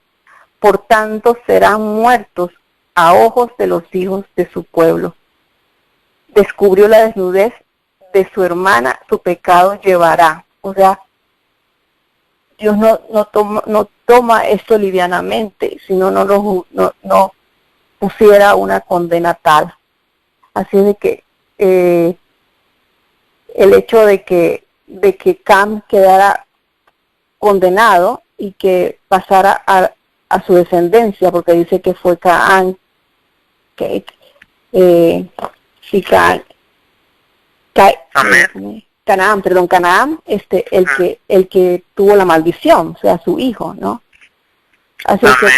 Speaker 4: Por tanto, serán muertos a ojos de los hijos de su pueblo. Descubrió la desnudez de su hermana, su pecado llevará. O sea, Dios no toma esto livianamente, sino no pusiera una condena tal. Así de que el hecho de que Cam quedara condenado y que pasara a su descendencia, porque dice que fue Canaán, Canaán, el que tuvo la maldición, o sea, su hijo, ¿no? Así que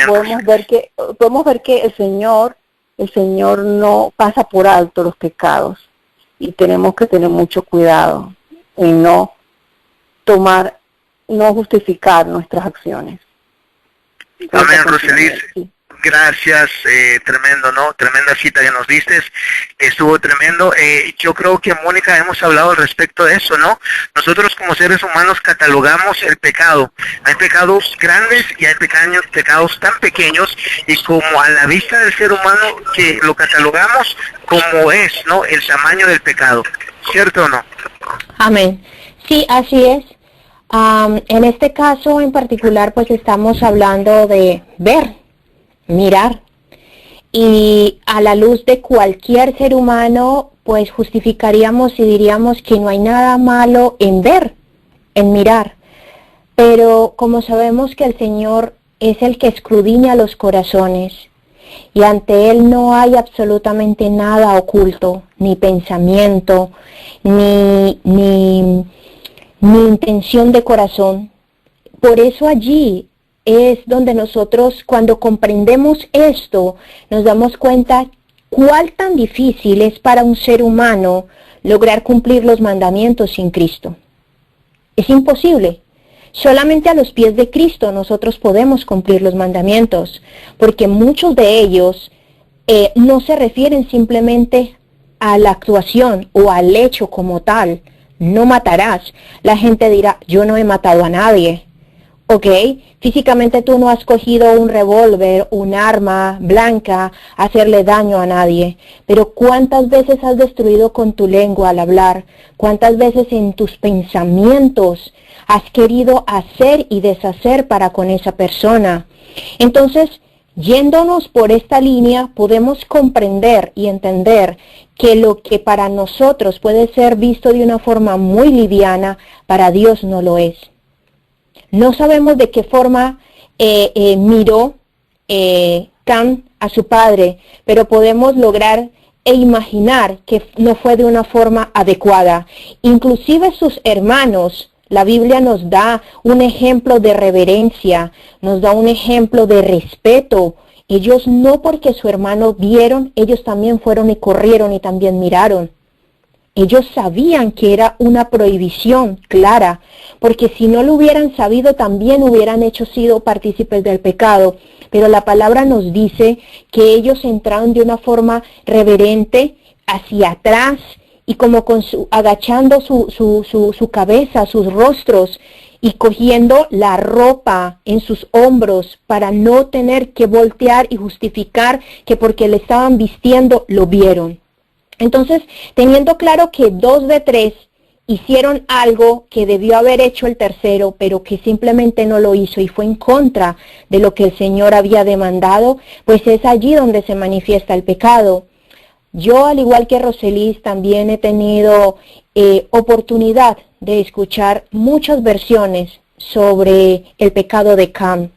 Speaker 4: podemos ver que el Señor no pasa por alto los pecados, y tenemos que tener mucho cuidado en no justificar nuestras acciones.
Speaker 3: Amén, Roselis. Gracias, tremendo, ¿no? Tremenda cita que nos diste, estuvo tremendo. Yo creo que, Mónica, hemos hablado al respecto de eso, ¿no? Nosotros como seres humanos catalogamos el pecado. Hay pecados grandes y hay pecados tan pequeños, y como a la vista del ser humano que lo catalogamos como es, ¿no?, el tamaño del pecado. ¿Cierto o no?
Speaker 5: Amén. Sí, así es. En este caso en particular, pues estamos hablando de ver, mirar, y a la luz de cualquier ser humano, pues justificaríamos y diríamos que no hay nada malo en ver, en mirar. Pero como sabemos que el Señor es el que escudriña los corazones, y ante Él no hay absolutamente nada oculto, ni pensamiento, ni intención de corazón. Por eso allí es donde nosotros, cuando comprendemos esto, nos damos cuenta cuál tan difícil es para un ser humano lograr cumplir los mandamientos sin Cristo. Es imposible. Solamente a los pies de Cristo nosotros podemos cumplir los mandamientos, porque muchos de ellos no se refieren simplemente a la actuación o al hecho como tal. No matarás. La gente dirá, yo no he matado a nadie. ¿Ok? Físicamente tú no has cogido un revólver, un arma blanca, a hacerle daño a nadie. Pero ¿cuántas veces has destruido con tu lengua al hablar? ¿Cuántas veces en tus pensamientos has querido hacer y deshacer para con esa persona? Entonces, yéndonos por esta línea, podemos comprender y entender que lo que para nosotros puede ser visto de una forma muy liviana, para Dios no lo es. No sabemos de qué forma miró Cam a su padre, pero podemos lograr e imaginar que no fue de una forma adecuada. Inclusive sus hermanos, la Biblia nos da un ejemplo de reverencia, nos da un ejemplo de respeto. Ellos no, porque su hermano vieron, ellos también fueron y corrieron y también miraron. Ellos sabían que era una prohibición clara, porque si no lo hubieran sabido también hubieran sido partícipes del pecado. Pero la palabra nos dice que ellos entraron de una forma reverente hacia atrás y como agachando su cabeza, sus rostros, y cogiendo la ropa en sus hombros para no tener que voltear y justificar que porque le estaban vistiendo lo vieron. Entonces, teniendo claro que 2 de 3 hicieron algo que debió haber hecho el tercero, pero que simplemente no lo hizo y fue en contra de lo que el Señor había demandado, pues es allí donde se manifiesta el pecado. Yo, al igual que Roselis, también he tenido oportunidad de escuchar muchas versiones sobre el pecado de Cam.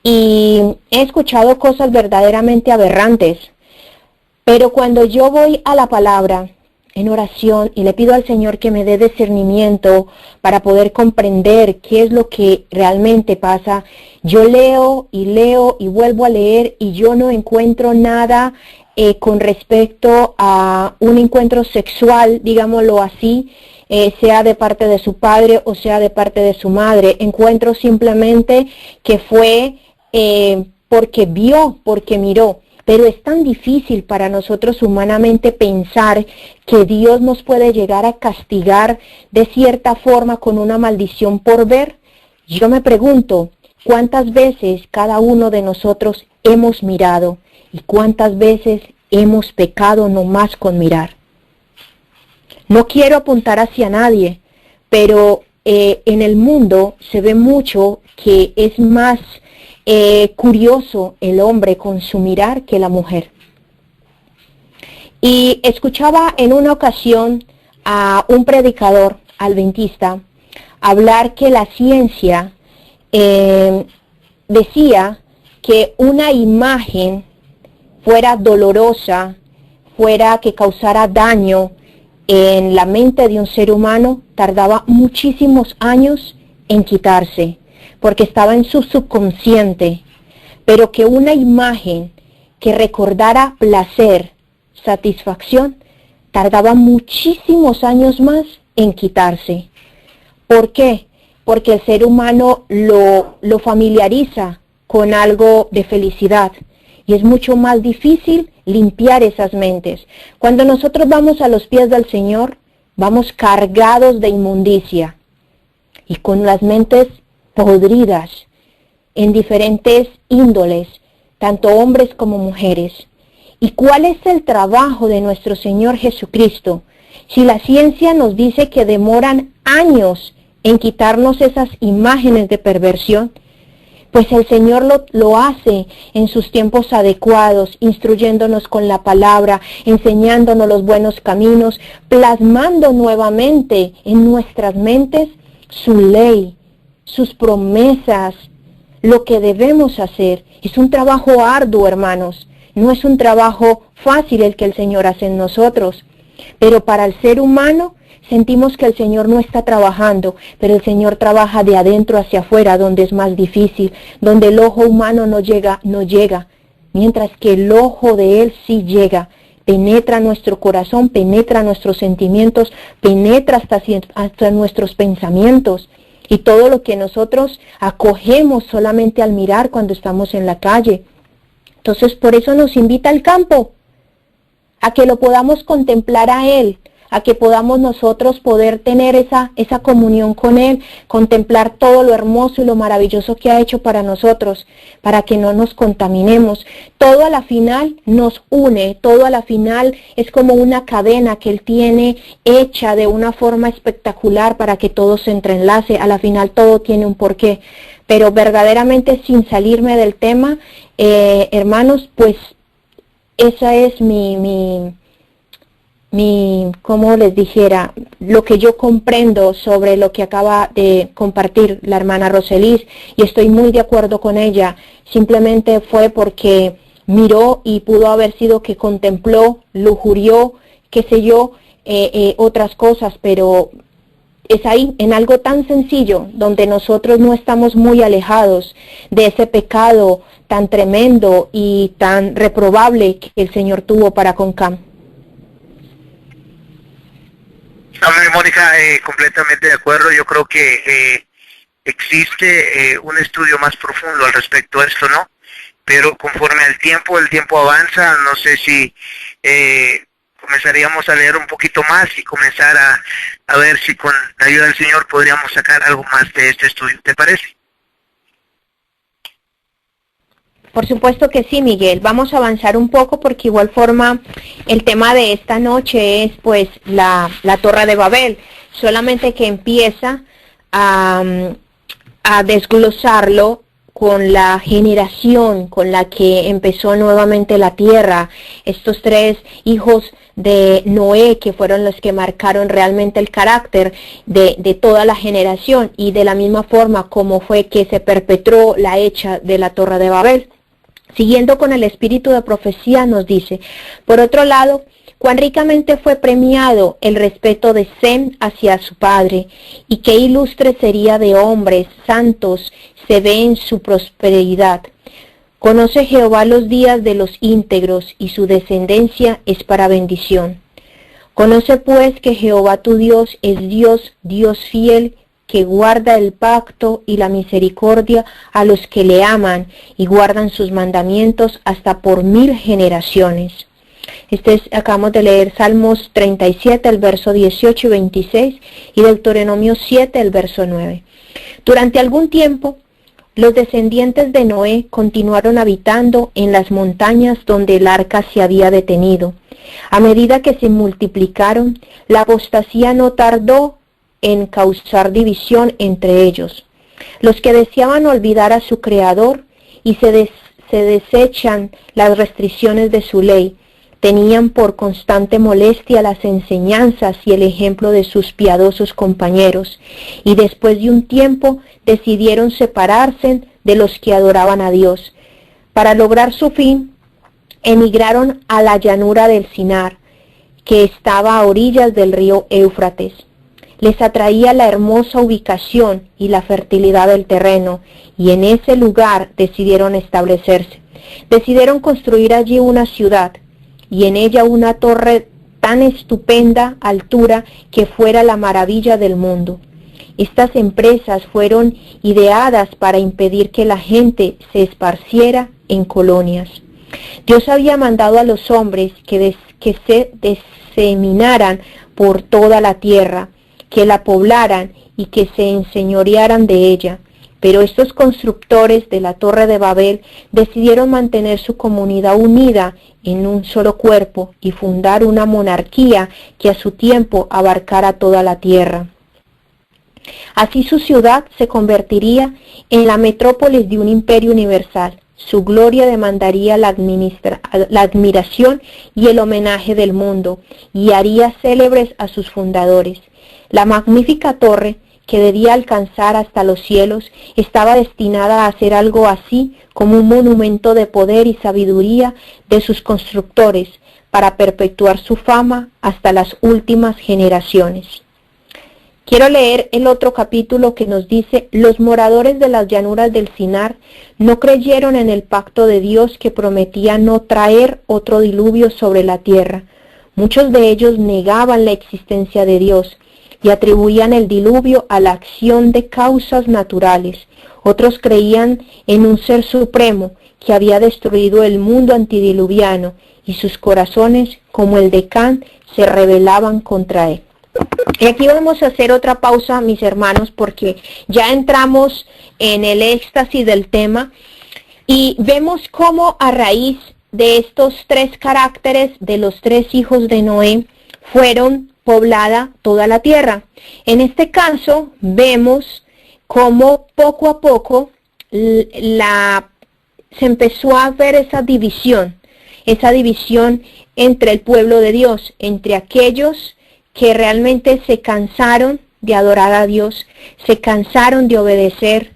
Speaker 5: Y he escuchado cosas verdaderamente aberrantes. Pero cuando yo voy a la palabra en oración y le pido al Señor que me dé discernimiento para poder comprender qué es lo que realmente pasa, yo leo y vuelvo a leer y yo no encuentro nada con respecto a un encuentro sexual, digámoslo así, sea de parte de su padre o sea de parte de su madre. Encuentro simplemente que fue porque vio, porque miró. Pero es tan difícil para nosotros humanamente pensar que Dios nos puede llegar a castigar de cierta forma con una maldición por ver. Yo me pregunto, ¿cuántas veces cada uno de nosotros hemos mirado y cuántas veces hemos pecado nomás con mirar? No quiero apuntar hacia nadie, pero en el mundo se ve mucho que es más curioso el hombre con su mirar que la mujer. Y escuchaba en una ocasión a un predicador adventista hablar que la ciencia decía que una imagen fuera dolorosa, fuera que causara daño en la mente de un ser humano, tardaba muchísimos años en quitarse, porque estaba en su subconsciente, pero que una imagen que recordara placer, satisfacción, tardaba muchísimos años más en quitarse. ¿Por qué? Porque el ser humano lo familiariza con algo de felicidad y es mucho más difícil limpiar esas mentes. Cuando nosotros vamos a los pies del Señor, vamos cargados de inmundicia y con las mentes podridas en diferentes índoles, tanto hombres como mujeres. ¿Y cuál es el trabajo de nuestro Señor Jesucristo? Si la ciencia nos dice que demoran años en quitarnos esas imágenes de perversión, pues el Señor lo hace en sus tiempos adecuados, instruyéndonos con la palabra, enseñándonos los buenos caminos, plasmando nuevamente en nuestras mentes su ley, sus promesas, lo que debemos hacer. Es un trabajo arduo, hermanos. No es un trabajo fácil el que el Señor hace en nosotros. Pero para el ser humano sentimos que el Señor no está trabajando, pero el Señor trabaja de adentro hacia afuera, donde es más difícil, donde el ojo humano no llega, mientras que el ojo de Él sí llega. Penetra nuestro corazón, penetra nuestros sentimientos, penetra hasta nuestros pensamientos. Y todo lo que nosotros acogemos solamente al mirar cuando estamos en la calle. Entonces, por eso nos invita al campo, a que lo podamos contemplar a Él, a que podamos nosotros poder tener esa comunión con Él, contemplar todo lo hermoso y lo maravilloso que ha hecho para nosotros, para que no nos contaminemos. Todo a la final nos une, todo a la final es como una cadena que Él tiene hecha de una forma espectacular para que todo se entrelace. A la final todo tiene un porqué. Pero verdaderamente, sin salirme del tema, hermanos, pues esa es como les dijera, lo que yo comprendo sobre lo que acaba de compartir la hermana Roselis, y estoy muy de acuerdo con ella. Simplemente fue porque miró y pudo haber sido que contempló, lujurió, qué sé yo, otras cosas, pero es ahí, en algo tan sencillo, donde nosotros no estamos muy alejados de ese pecado tan tremendo y tan reprobable que el Señor tuvo para con Cam.
Speaker 3: Amén, Mónica, completamente de acuerdo. Yo creo que existe un estudio más profundo al respecto a esto, ¿no? Pero conforme al tiempo, el tiempo avanza, no sé si comenzaríamos a leer un poquito más y comenzar a ver si con la ayuda del Señor podríamos sacar algo más de este estudio. ¿Te parece?
Speaker 5: Por supuesto que sí, Miguel. Vamos a avanzar un poco porque igual forma el tema de esta noche es pues la Torre de Babel. Solamente que empieza a desglosarlo con la generación con la que empezó nuevamente la tierra. Estos 3 hijos de Noé que fueron los que marcaron realmente el carácter de toda la generación y de la misma forma como fue que se perpetró la hecha de la Torre de Babel. Siguiendo con el espíritu de profecía nos dice, por otro lado, cuán ricamente fue premiado el respeto de Sem hacia su padre, y qué ilustre sería de hombres santos se ve en su prosperidad. Conoce Jehová los días de los íntegros, y su descendencia es para bendición. Conoce pues que Jehová tu Dios es Dios, Dios fiel, que guarda el pacto y la misericordia a los que le aman y guardan sus mandamientos hasta por 1000 generaciones. Acabamos de leer Salmos 37, el verso 18 y 26, y Deuteronomio 7, el verso 9. Durante algún tiempo, los descendientes de Noé continuaron habitando en las montañas donde el arca se había detenido. A medida que se multiplicaron, la apostasía no tardó en causar división entre ellos. Los que deseaban olvidar a su Creador y se desechan las restricciones de su ley, tenían por constante molestia las enseñanzas y el ejemplo de sus piadosos compañeros, y después de un tiempo decidieron separarse de los que adoraban a Dios. Para lograr su fin, emigraron a la llanura del Sinar, que estaba a orillas del río Éufrates. Les atraía la hermosa ubicación y la fertilidad del terreno, y en ese lugar decidieron establecerse. Decidieron construir allí una ciudad, y en ella una torre tan estupenda altura que fuera la maravilla del mundo. Estas empresas fueron ideadas para impedir que la gente se esparciera en colonias. Dios había mandado a los hombres que se diseminaran por toda la tierra, que la poblaran y que se enseñorearan de ella. Pero estos constructores de la Torre de Babel decidieron mantener su comunidad unida en un solo cuerpo y fundar una monarquía que a su tiempo abarcara toda la tierra. Así su ciudad se convertiría en la metrópolis de un imperio universal. Su gloria demandaría la admiración y el homenaje del mundo, y haría célebres a sus fundadores. La magnífica torre, que debía alcanzar hasta los cielos, estaba destinada a ser algo así como un monumento de poder y sabiduría de sus constructores, para perpetuar su fama hasta las últimas generaciones. Quiero leer el otro capítulo que nos dice, los moradores de las llanuras del Sinar no creyeron en el pacto de Dios que prometía no traer otro diluvio sobre la tierra. Muchos de ellos negaban la existencia de Dios y atribuían el diluvio a la acción de causas naturales. Otros creían en un ser supremo que había destruido el mundo antidiluviano, y sus corazones, como el de Can, se rebelaban contra él. Y aquí vamos a hacer otra pausa, mis hermanos, porque ya entramos en el éxtasis del tema y vemos cómo a raíz de estos 3 caracteres de los 3 hijos de Noé fueron poblada toda la tierra. En este caso vemos cómo poco a poco se empezó a ver esa división entre el pueblo de Dios, entre aquellos que realmente se cansaron de adorar a Dios, se cansaron de obedecer,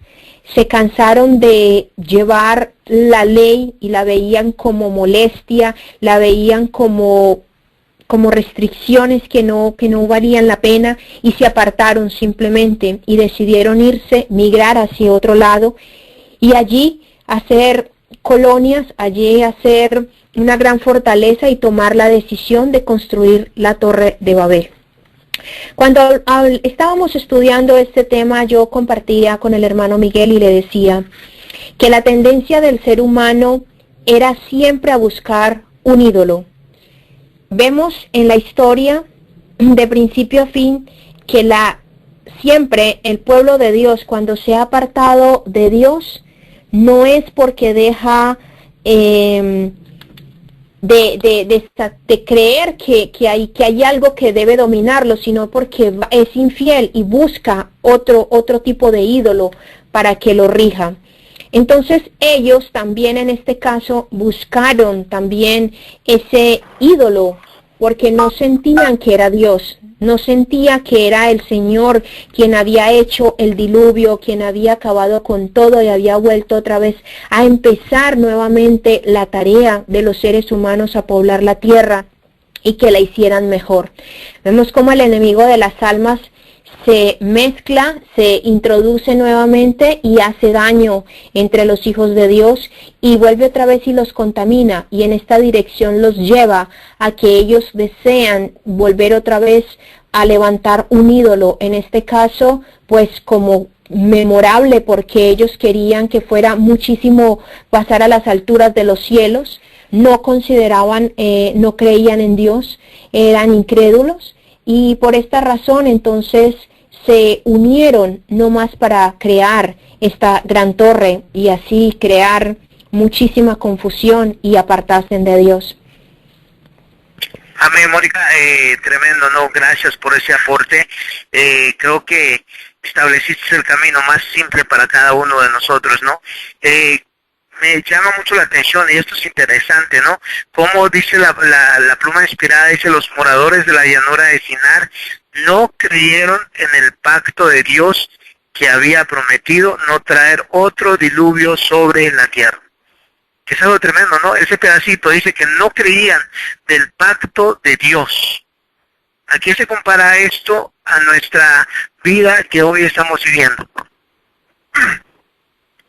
Speaker 5: se cansaron de llevar la ley y la veían como molestia, la veían como restricciones que no valían la pena, y se apartaron simplemente y decidieron migrar hacia otro lado y allí hacer colonias, allí hacer una gran fortaleza y tomar la decisión de construir la Torre de Babel. Cuando estábamos estudiando este tema, yo compartía con el hermano Miguel y le decía que la tendencia del ser humano era siempre a buscar un ídolo. Vemos en la historia, de principio a fin, que siempre el pueblo de Dios, cuando se ha apartado de Dios, no es porque deja de creer que hay algo que debe dominarlo, sino porque es infiel y busca otro tipo de ídolo para que lo rija. Entonces ellos también en este caso buscaron también ese ídolo porque no sentían que era Dios, no sentía que era el Señor quien había hecho el diluvio, quien había acabado con todo y había vuelto otra vez a empezar nuevamente la tarea de los seres humanos a poblar la tierra y que la hicieran mejor. Vemos cómo el enemigo de las almas se mezcla, se introduce nuevamente y hace daño entre los hijos de Dios y vuelve otra vez y los contamina y en esta dirección los lleva a que ellos desean volver otra vez a levantar un ídolo, en este caso pues como memorable porque ellos querían que fuera muchísimo, pasar a las alturas de los cielos, no consideraban, no creían en Dios, eran incrédulos y por esta razón entonces se unieron no más para crear esta gran torre y así crear muchísima confusión y apartarse de Dios.
Speaker 3: Amén, Mónica, tremendo, ¿no? Gracias por ese aporte. Creo que estableciste el camino más simple para cada uno de nosotros, ¿no? Me llama mucho la atención y esto es interesante, ¿no? Como dice la pluma inspirada, dice: los moradores de la llanura de Sinar no creyeron en el pacto de Dios que había prometido no traer otro diluvio sobre la tierra. Que es algo tremendo, ¿no? Ese pedacito dice que no creían del pacto de Dios. ¿A qué se compara esto a nuestra vida que hoy estamos viviendo?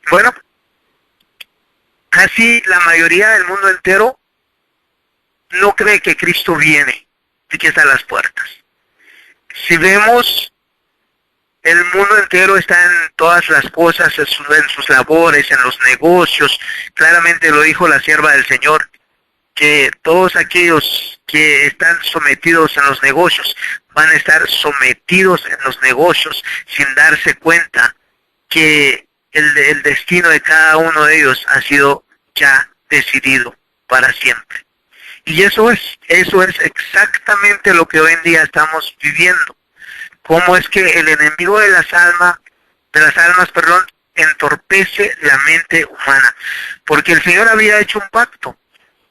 Speaker 3: Bueno, casi la mayoría del mundo entero no cree que Cristo viene y que está a las puertas. Si vemos, el mundo entero está en todas las cosas, en sus labores, en los negocios. Claramente lo dijo la sierva del Señor, que todos aquellos que están sometidos en los negocios van a estar sometidos en los negocios sin darse cuenta que el destino de cada uno de ellos ha sido ya decidido para siempre. Y eso es exactamente lo que hoy en día estamos viviendo. Cómo es que el enemigo de las almas, entorpece la mente humana. Porque el Señor había hecho un pacto.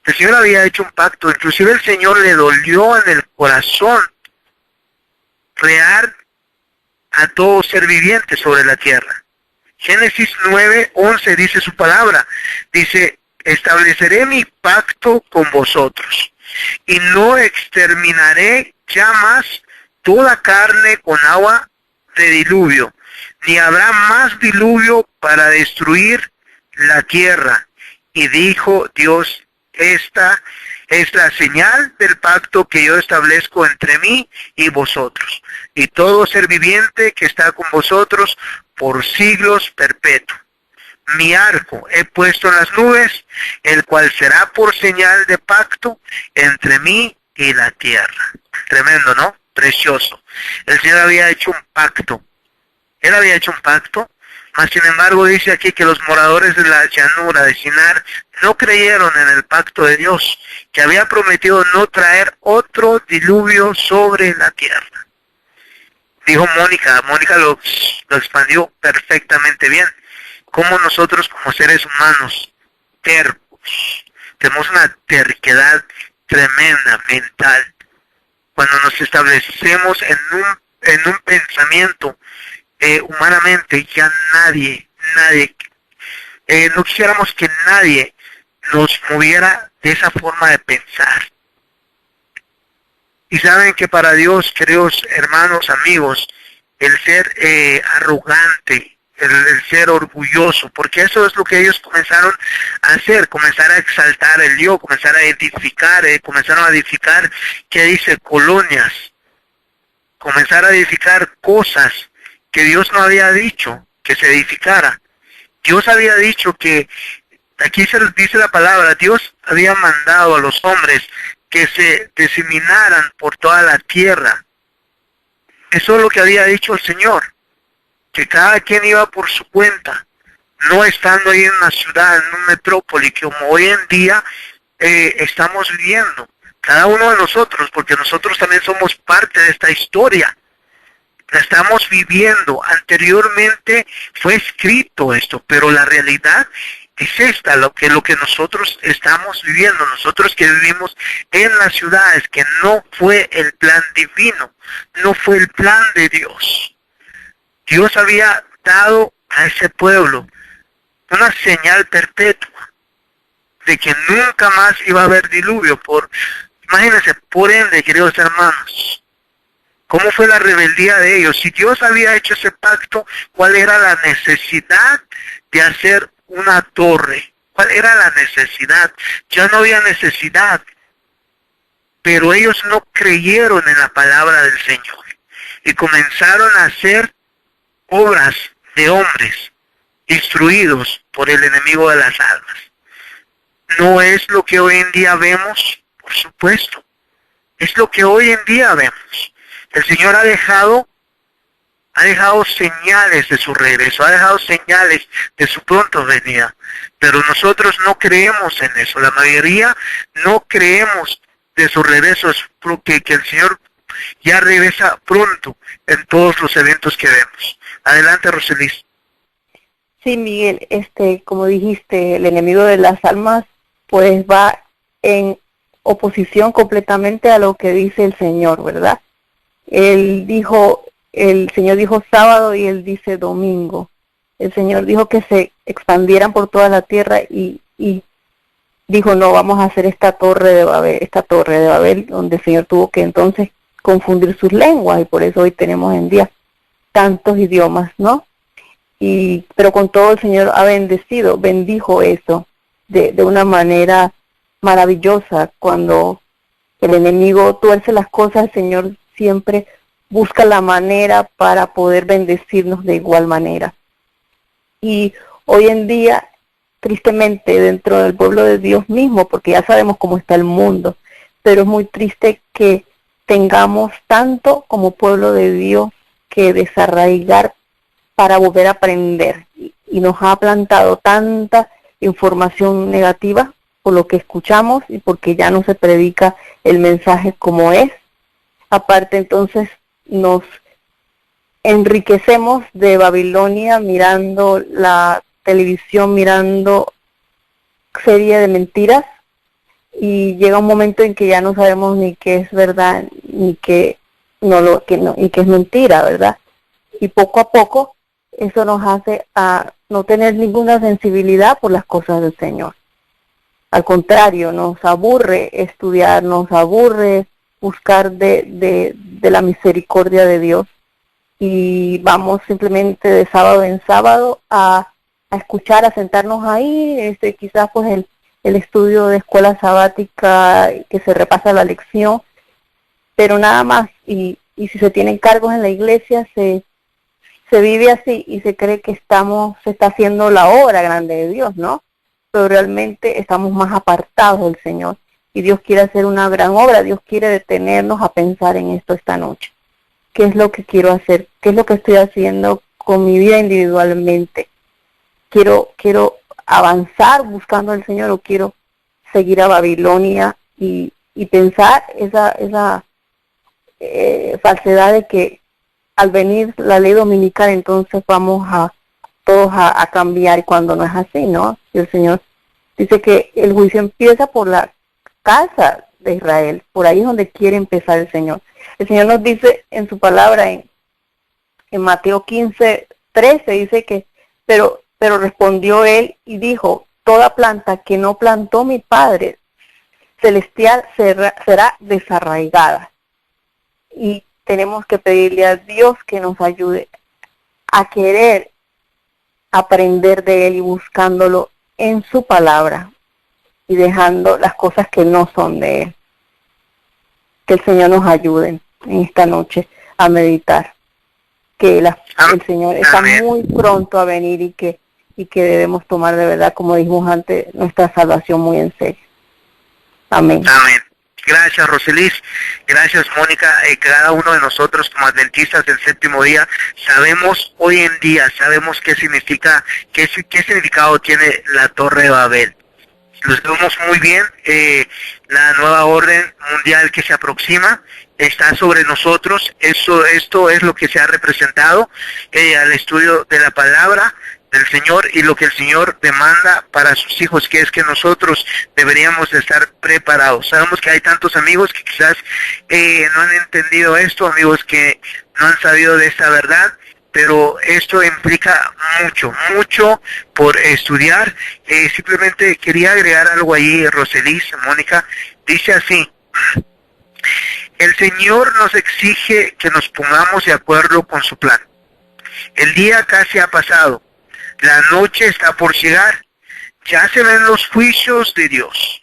Speaker 3: El Señor había hecho un pacto. Inclusive el Señor le dolió en el corazón crear a todo ser viviente sobre la tierra. Génesis 9:11 dice su palabra. Dice: estableceré mi pacto con vosotros y no exterminaré ya más toda carne con agua de diluvio, ni habrá más diluvio para destruir la tierra. Y dijo Dios: esta es la señal del pacto que yo establezco entre mí y vosotros, y todo ser viviente que está con vosotros por siglos perpetuos. Mi arco he puesto en las nubes, el cual será por señal de pacto entre mí y la tierra. Tremendo, ¿no? Precioso. El Señor había hecho un pacto. Él había hecho un pacto, mas sin embargo dice aquí que los moradores de la llanura de Sinar no creyeron en el pacto de Dios, que había prometido no traer otro diluvio sobre la tierra. Dijo Mónica lo expandió perfectamente bien. Como nosotros como seres humanos tercos, tenemos una terquedad tremenda mental. Cuando nos establecemos en un pensamiento humanamente, ya nadie, no quisiéramos que nadie nos moviera de esa forma de pensar. Y saben que para Dios, queridos hermanos, amigos, el ser arrogante, el ser orgulloso, porque eso es lo que ellos comenzaron a hacer, comenzar a exaltar el yo, comenzar a edificar, comenzaron a edificar, ¿qué dice? Colonias comenzar a edificar cosas que Dios no había dicho que se edificara. Dios había dicho que, aquí se dice la palabra, Dios había mandado a los hombres que se diseminaran por toda la tierra. Eso es lo que había dicho el Señor, que cada quien iba por su cuenta, no estando ahí en una ciudad, en una metrópoli, como hoy en día estamos viviendo, cada uno de nosotros, porque nosotros también somos parte de esta historia. La estamos viviendo. Anteriormente fue escrito esto, pero la realidad es esta, lo que nosotros estamos viviendo, nosotros que vivimos en las ciudades, que no fue el plan divino, no fue el plan de Dios. Dios había dado a ese pueblo una señal perpetua de que nunca más iba a haber diluvio. Imagínense, por ende, queridos hermanos, ¿cómo fue la rebeldía de ellos? Si Dios había hecho ese pacto, ¿cuál era la necesidad de hacer una torre? ¿Cuál era la necesidad? Ya no había necesidad. Pero ellos no creyeron en la palabra del Señor y comenzaron a hacer obras de hombres instruidos por el enemigo de las almas. ¿No es lo que hoy en día vemos? Por supuesto. Es lo que hoy en día vemos. El Señor ha dejado señales de su regreso, ha dejado señales de su pronta venida. Pero nosotros no creemos en eso. La mayoría no creemos de su regreso, que el Señor ya regresa pronto en todos los eventos que vemos. Adelante, Roselis.
Speaker 4: Sí, Miguel, como dijiste, el enemigo de las almas pues va en oposición completamente a lo que dice el Señor, ¿verdad? El Señor dijo sábado y él dice domingo. El Señor dijo que se expandieran por toda la tierra y dijo, no, vamos a hacer esta torre de Babel, donde el Señor tuvo que entonces confundir sus lenguas, y por eso hoy tenemos en día tantos idiomas, ¿no? Pero con todo el Señor ha bendijo eso de una manera maravillosa. Cuando el enemigo tuerce las cosas, el Señor siempre busca la manera para poder bendecirnos de igual manera. Y hoy en día, tristemente, dentro del pueblo de Dios mismo, porque ya sabemos cómo está el mundo, pero es muy triste que tengamos tanto como pueblo de Dios que desarraigar para volver a aprender, y nos ha plantado tanta información negativa por lo que escuchamos y porque ya no se predica el mensaje como es. Aparte, entonces nos enriquecemos de Babilonia mirando la televisión, mirando serie de mentiras, y llega un momento en que ya no sabemos ni qué es verdad ni qué es mentira, ¿verdad? Y poco a poco eso nos hace a no tener ninguna sensibilidad por las cosas del Señor. Al contrario, nos aburre estudiar, nos aburre buscar de la misericordia de Dios, y vamos simplemente de sábado en sábado a escuchar, a sentarnos ahí, quizás pues el estudio de escuela sabática, que se repasa la lección, pero nada más. Y si se tienen cargos en la iglesia, se vive así y se cree que se está haciendo la obra grande de Dios, ¿no? Pero realmente estamos más apartados del Señor, y Dios quiere hacer una gran obra. Dios quiere detenernos a pensar en esto esta noche. ¿Qué es lo que quiero hacer? ¿Qué es lo que estoy haciendo con mi vida individualmente? ¿Quiero avanzar buscando al Señor, o quiero seguir a Babilonia y pensar esa falsedad de que al venir la ley dominical entonces vamos todos a cambiar, cuando no es así, ¿no? Y el Señor dice que el juicio empieza por la casa de Israel. Por ahí es donde quiere empezar el Señor. El Señor nos dice en su palabra en Mateo 15:13, dice que pero respondió él y dijo, toda planta que no plantó mi Padre celestial será desarraigada. Y tenemos que pedirle a Dios que nos ayude a querer aprender de Él y buscándolo en su palabra y dejando las cosas que no son de Él. Que el Señor nos ayude en esta noche a meditar que el Señor está
Speaker 3: Amén.
Speaker 4: muy pronto a venir y que debemos tomar de verdad, como dijimos antes, nuestra salvación muy en serio. Amén.
Speaker 3: Amén. Gracias, Roselis. Gracias, Mónica. Cada uno de nosotros como adventistas del séptimo día sabemos hoy en día, sabemos qué significa, qué significado tiene la Torre de Babel. Lo sabemos muy bien. La nueva orden mundial que se aproxima está sobre nosotros. Esto es lo que se ha representado al estudio de la palabra del Señor y lo que el Señor demanda para sus hijos, que es que nosotros deberíamos estar preparados. Sabemos que hay tantos amigos que quizás no han entendido esto, amigos que no han sabido de esta verdad, pero esto implica mucho por estudiar. Simplemente quería agregar algo ahí, Roselis, Mónica, dice así: el Señor nos exige que nos pongamos de acuerdo con su plan. El día casi ha pasado. La noche está por llegar, ya se ven los juicios de Dios.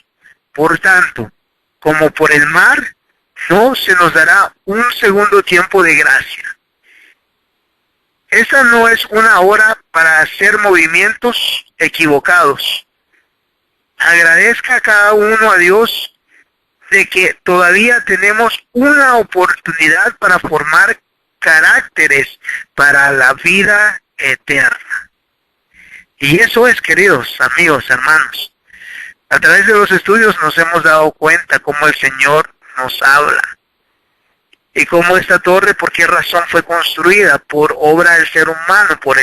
Speaker 3: Por tanto, como por el mar, no se nos dará un segundo tiempo de gracia. Esa no es una hora para hacer movimientos equivocados. Agradezca a cada uno a Dios de que todavía tenemos una oportunidad para formar caracteres para la vida eterna. Y eso es, queridos amigos, hermanos. A través de los estudios nos hemos dado cuenta cómo el Señor nos habla. Y cómo esta torre, por qué razón fue construida, por obra del ser humano, por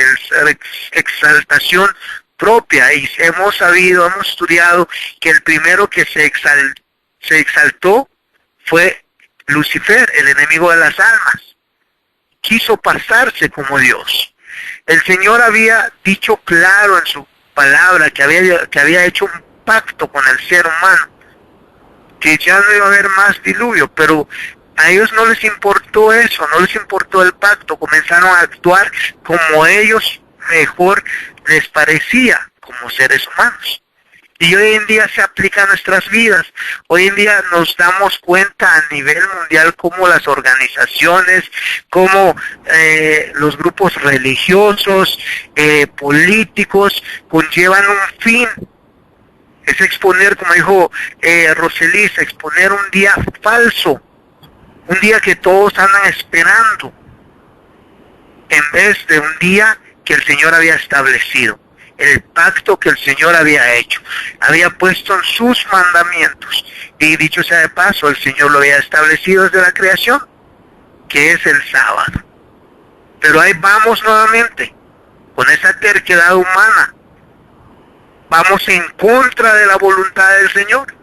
Speaker 3: exaltación propia. Y hemos estudiado que el primero que se exaltó fue Lucifer, el enemigo de las almas. Quiso pasarse como Dios. El Señor había dicho claro en su palabra que había hecho un pacto con el ser humano, que ya no iba a haber más diluvio, pero a ellos no les importó eso, no les importó el pacto, comenzaron a actuar como ellos mejor les parecía como seres humanos. Y hoy en día se aplica a nuestras vidas. Hoy en día nos damos cuenta a nivel mundial cómo las organizaciones, cómo los grupos religiosos, políticos, conllevan un fin. Es exponer, como dijo Roselis, exponer un día falso, un día que todos andan esperando, en vez de un día que el Señor había establecido. El pacto que el Señor había hecho, había puesto en sus mandamientos, y dicho sea de paso, el Señor lo había establecido desde la creación, que es el sábado. Pero ahí vamos nuevamente, con esa terquedad humana, vamos en contra de la voluntad del Señor.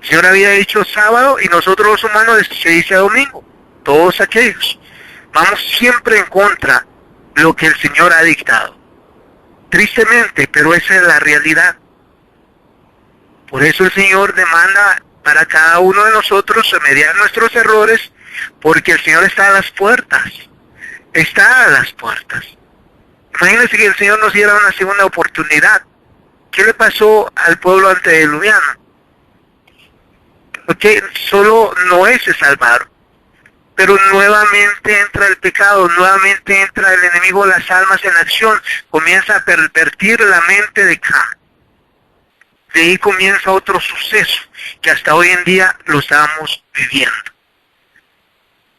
Speaker 3: El Señor había dicho sábado, y nosotros los humanos se dice domingo, todos aquellos. Vamos siempre en contra de lo que el Señor ha dictado. Tristemente, pero esa es la realidad. Por eso el Señor demanda para cada uno de nosotros remediar nuestros errores, porque el Señor está a las puertas. Está a las puertas. Imagínense que el Señor nos diera una segunda oportunidad. ¿Qué le pasó al pueblo antediluviano? Porque solo Noé se salvaron. Pero nuevamente entra el pecado, nuevamente entra el enemigo de las almas en acción, comienza a pervertir la mente de Cam. De ahí comienza otro suceso, que hasta hoy en día lo estamos viviendo.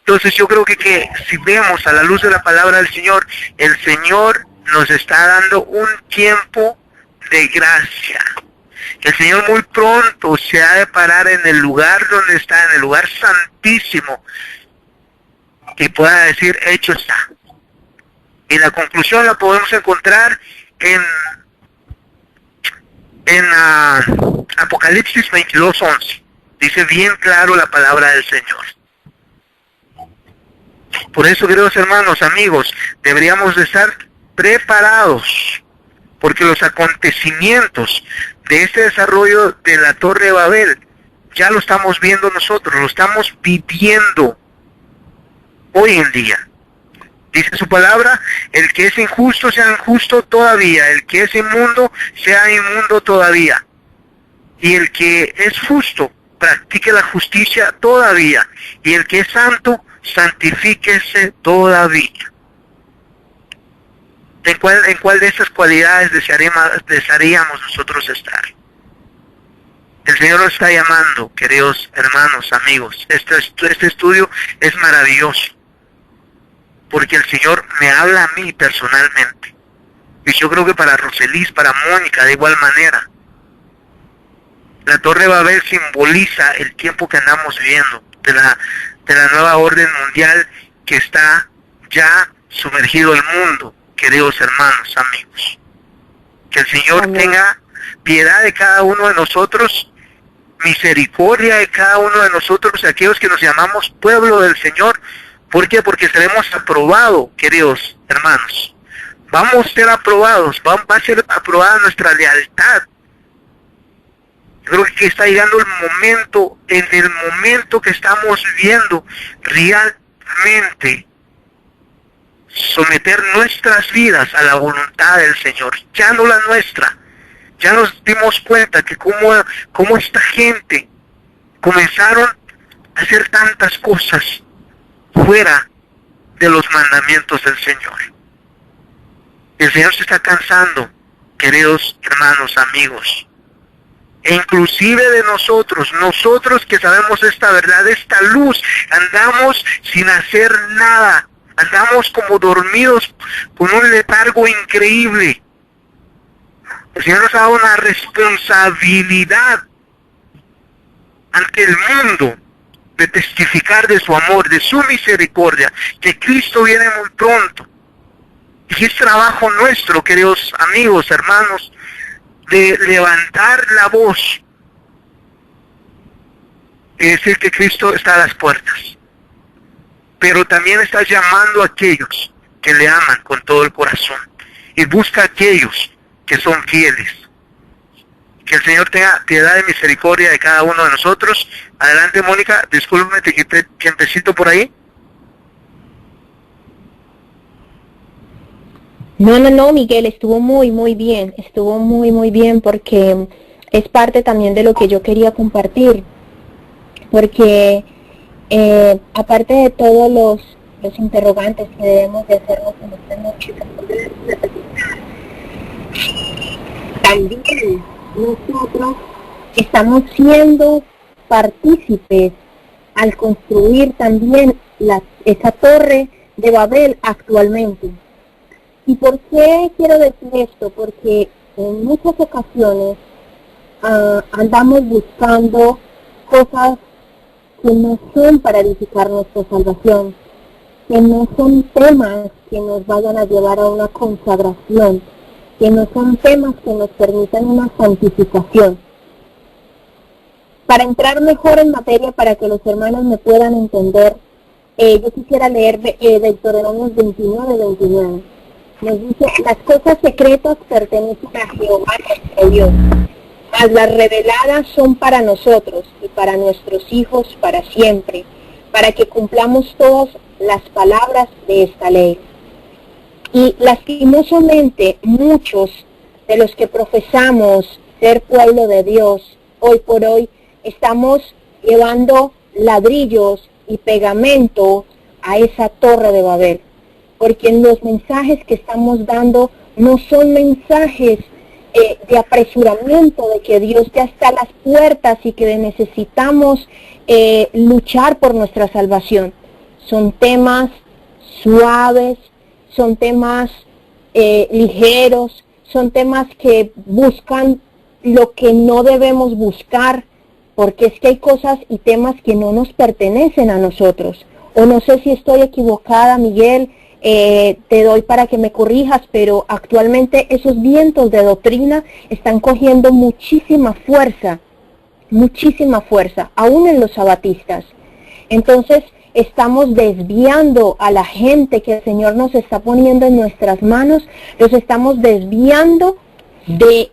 Speaker 3: Entonces yo creo que si vemos a la luz de la palabra del Señor, el Señor nos está dando un tiempo de gracia. El Señor muy pronto se ha de parar en el lugar donde está, en el lugar santísimo, y pueda decir, hecho está. Y la conclusión la podemos encontrar en Apocalipsis 22:11. Dice bien claro la palabra del Señor. Por eso, queridos hermanos, amigos, deberíamos de estar preparados, porque los acontecimientos de este desarrollo de la Torre de Babel ya lo estamos viendo nosotros, lo estamos viviendo hoy en día. Dice su palabra, el que es injusto sea injusto todavía, el que es inmundo sea inmundo todavía, y el que es justo practique la justicia todavía, y el que es santo santifíquese todavía. ¿En cuál de estas cualidades desearíamos nosotros estar? El Señor nos está llamando, queridos hermanos, amigos. Este estudio es maravilloso, porque el Señor me habla a mí personalmente. Y yo creo que para Roselis, para Mónica, de igual manera. La Torre de Babel simboliza el tiempo que andamos viviendo, de la nueva orden mundial que está ya sumergido el mundo, queridos hermanos, amigos. Que el Señor
Speaker 4: Amén.
Speaker 3: tenga piedad de cada uno de nosotros, misericordia de cada uno de nosotros, aquellos que nos llamamos pueblo del Señor. ¿Por qué? Porque seremos aprobados, queridos hermanos. Vamos a ser aprobados, va a ser aprobada nuestra lealtad. Creo que está llegando el momento, en el momento que estamos viviendo realmente someter nuestras vidas a la voluntad del Señor, ya no la nuestra. Ya nos dimos cuenta que como esta gente comenzaron a hacer tantas cosas fuera de los mandamientos del Señor. El Señor se está cansando, queridos hermanos, amigos. E inclusive de nosotros que sabemos esta verdad, esta luz, andamos sin hacer nada. Andamos como dormidos con un letargo increíble. El Señor nos ha dado una responsabilidad ante el mundo de testificar de su amor, de su misericordia, que Cristo viene muy pronto. Y es trabajo nuestro, queridos amigos, hermanos, de levantar la voz y decir que Cristo está a las puertas. Pero también está llamando a aquellos que le aman con todo el corazón y busca a aquellos que son fieles. Que el Señor tenga piedad y misericordia de cada uno de nosotros. Adelante, Mónica, discúlpeme, te quité tiempecito por ahí.
Speaker 5: No, Miguel, estuvo muy bien, porque es parte también de lo que yo quería compartir, porque aparte de todos los interrogantes que debemos de hacernos en esta noche, también nosotros estamos siendo partícipes al construir también esa torre de Babel actualmente. ¿Y por qué quiero decir esto? Porque en muchas ocasiones andamos buscando cosas que no son para edificar nuestra salvación, que no son temas que nos vayan a llevar a una consagración, que no son temas que nos permitan una santificación. Para entrar mejor en materia, para que los hermanos me puedan entender, yo quisiera leer Deuteronomios 29:29. Nos dice: las cosas secretas pertenecen a Jehová nuestro Dios, mas las reveladas son para nosotros y para nuestros hijos para siempre, para que cumplamos todas las palabras de esta ley. Y lastimosamente muchos de los que profesamos ser pueblo de Dios, hoy por hoy estamos llevando ladrillos y pegamento a esa torre de Babel, porque los mensajes que estamos dando no son mensajes de apresuramiento, de que Dios ya está a las puertas y que necesitamos luchar por nuestra salvación. Son temas suaves, son temas ligeros, son temas que buscan lo que no debemos buscar, porque es que hay cosas y temas que no nos pertenecen a nosotros. O no sé si estoy equivocada, Miguel, te doy para que me corrijas, pero actualmente esos vientos de doctrina están cogiendo muchísima fuerza, aún en los sabatistas. Entonces estamos desviando a la gente que el Señor nos está poniendo en nuestras manos, los estamos desviando de